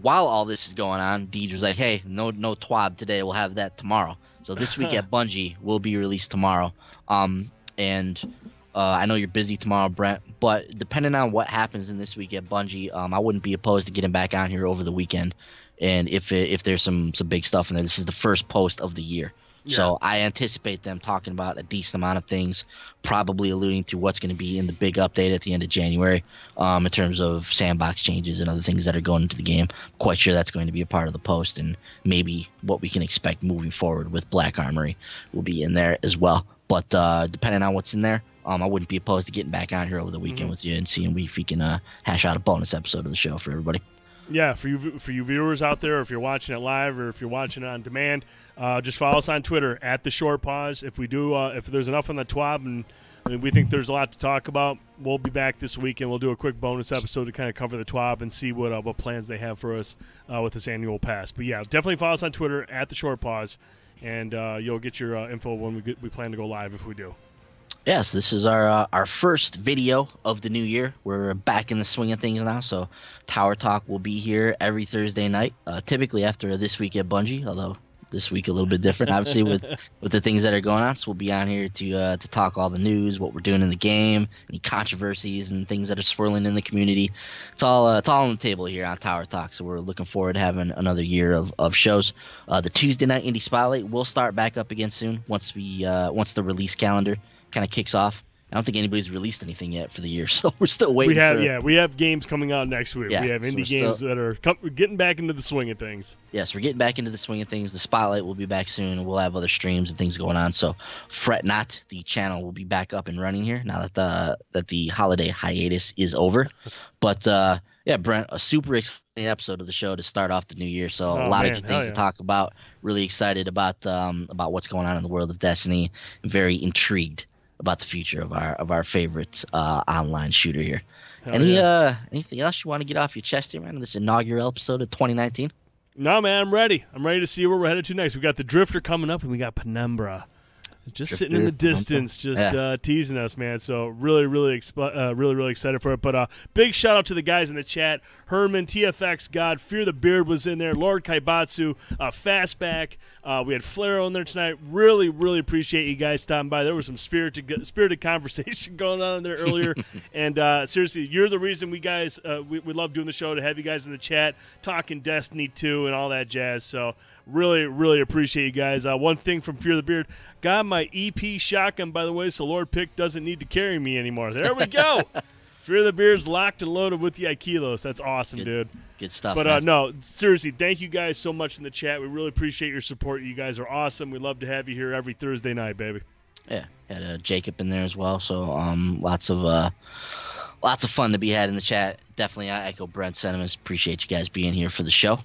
while all this is going on, Deej was like, hey, no TWAB today. We'll have that tomorrow. So this week at Bungie will be released tomorrow. And I know you're busy tomorrow, Brent, but depending on what happens in this week at Bungie, I wouldn't be opposed to getting back on here over the weekend. And if there's some big stuff in there, this is the first post of the year. Yeah. So I anticipate them talking about a decent amount of things, probably alluding to what's going to be in the big update at the end of January in terms of sandbox changes and other things that are going into the game. I'm quite sure that's going to be a part of the post, and maybe what we can expect moving forward with Black Armory will be in there as well. But depending on what's in there, I wouldn't be opposed to getting back on here over the weekend with you and seeing if we can hash out a bonus episode of the show for everybody. Yeah, for you viewers out there, if you're watching it live or if you're watching it on demand, just follow us on Twitter at The Short Pause. If we do, if there's enough on the TWAB and we think there's a lot to talk about, we'll be back this week and we'll do a quick bonus episode to kind of cover the TWAB and see what plans they have for us with this annual pass. But yeah, definitely follow us on Twitter at The Short Pause, and you'll get your info when we plan to go live if we do. Yes, this is our first video of the new year. We're back in the swing of things now, so Tower Talk will be here every Thursday night, typically after This Week at Bungie, although this week a little bit different, obviously, with the things that are going on. So we'll be on here to talk all the news, what we're doing in the game, any controversies and things that are swirling in the community. It's all on the table here on Tower Talk, so we're looking forward to having another year of shows. The Tuesday Night Indie Spotlight will start back up again soon once the release calendar kind of kicks off. I don't think anybody's released anything yet for the year, so we're still waiting. We have games coming out next week. Yeah, we have indie games that are getting back into the swing of things. Yes, we're getting back into the swing of things. The Spotlight will be back soon, and we'll have other streams and things going on. So fret not, the channel will be back up and running here now that the holiday hiatus is over. But yeah, Brent, a super exciting episode of the show to start off the new year. So a lot of good things to talk about. Really excited about what's going on in the world of Destiny. I'm very intrigued about the future of our favorite online shooter here. Anything else you want to get off your chest here, man, in this inaugural episode of 2019? No, man, I'm ready. I'm ready to see where we're headed to next. We got the Drifter coming up, and we got Penumbra just Drifter, sitting in the distance, teasing us, man. So really excited for it. But big shout out to the guys in the chat. Herman, TFX God, Fear the Beard was in there. Lord Kaibatsu, Fastback. We had Flair on there tonight. Really appreciate you guys stopping by. There was some spirited conversation going on in there earlier. And seriously, you're the reason we love doing the show, to have you guys in the chat talking Destiny 2 and all that jazz. So really appreciate you guys. One thing from Fear the Beard, got my EP shotgun, by the way, so Lord Pick doesn't need to carry me anymore. There we go. Fear the Beard's locked and loaded with the Aikilos. That's awesome, dude. Good stuff. But no, seriously, thank you guys so much in the chat. We really appreciate your support. You guys are awesome. We love to have you here every Thursday night, baby. Yeah, had Jacob in there as well. So lots of lots of fun to be had in the chat. Definitely, I echo Brent's sentiments. Appreciate you guys being here for the show.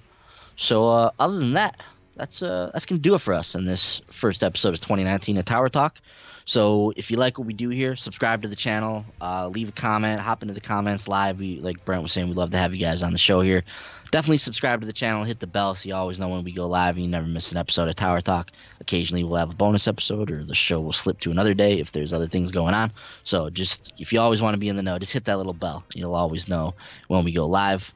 So other than that, that's gonna do it for us in this first episode of 2019 of Tower Talk. So if you like what we do here, subscribe to the channel, leave a comment, hop into the comments live. We, like Brent was saying, we'd love to have you guys on the show here. Definitely subscribe to the channel, hit the bell so you always know when we go live and you never miss an episode of Tower Talk. Occasionally we'll have a bonus episode, or the show will slip to another day if there's other things going on. So just, if you always want to be in the know, just hit that little bell. You'll always know when we go live.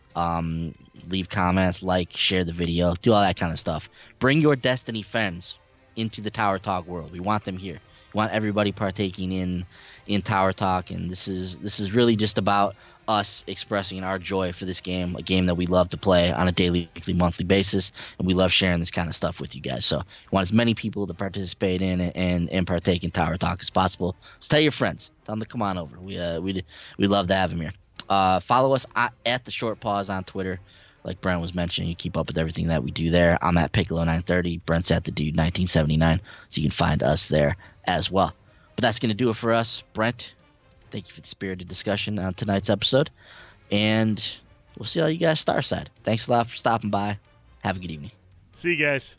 Leave comments, like, share the video, do all that kind of stuff. Bring your Destiny friends into the Tower Talk world. We want them here. We want everybody partaking in Tower Talk, and this is really just about us expressing our joy for this game, a game that we love to play on a daily, weekly, monthly basis, and we love sharing this kind of stuff with you guys. So we want as many people to participate in and partake in Tower Talk as possible. So tell your friends, tell them to come on over. We love to have them here. Follow us at the Short Pause on Twitter. Like Brent was mentioning, you keep up with everything that we do there. I'm at Piccolo930. Brent's at the Dude 1979. So you can find us there as well. But that's going to do it for us. Brent, thank you for the spirited discussion on tonight's episode. And we'll see all you guys Starside. Thanks a lot for stopping by. Have a good evening. See you guys.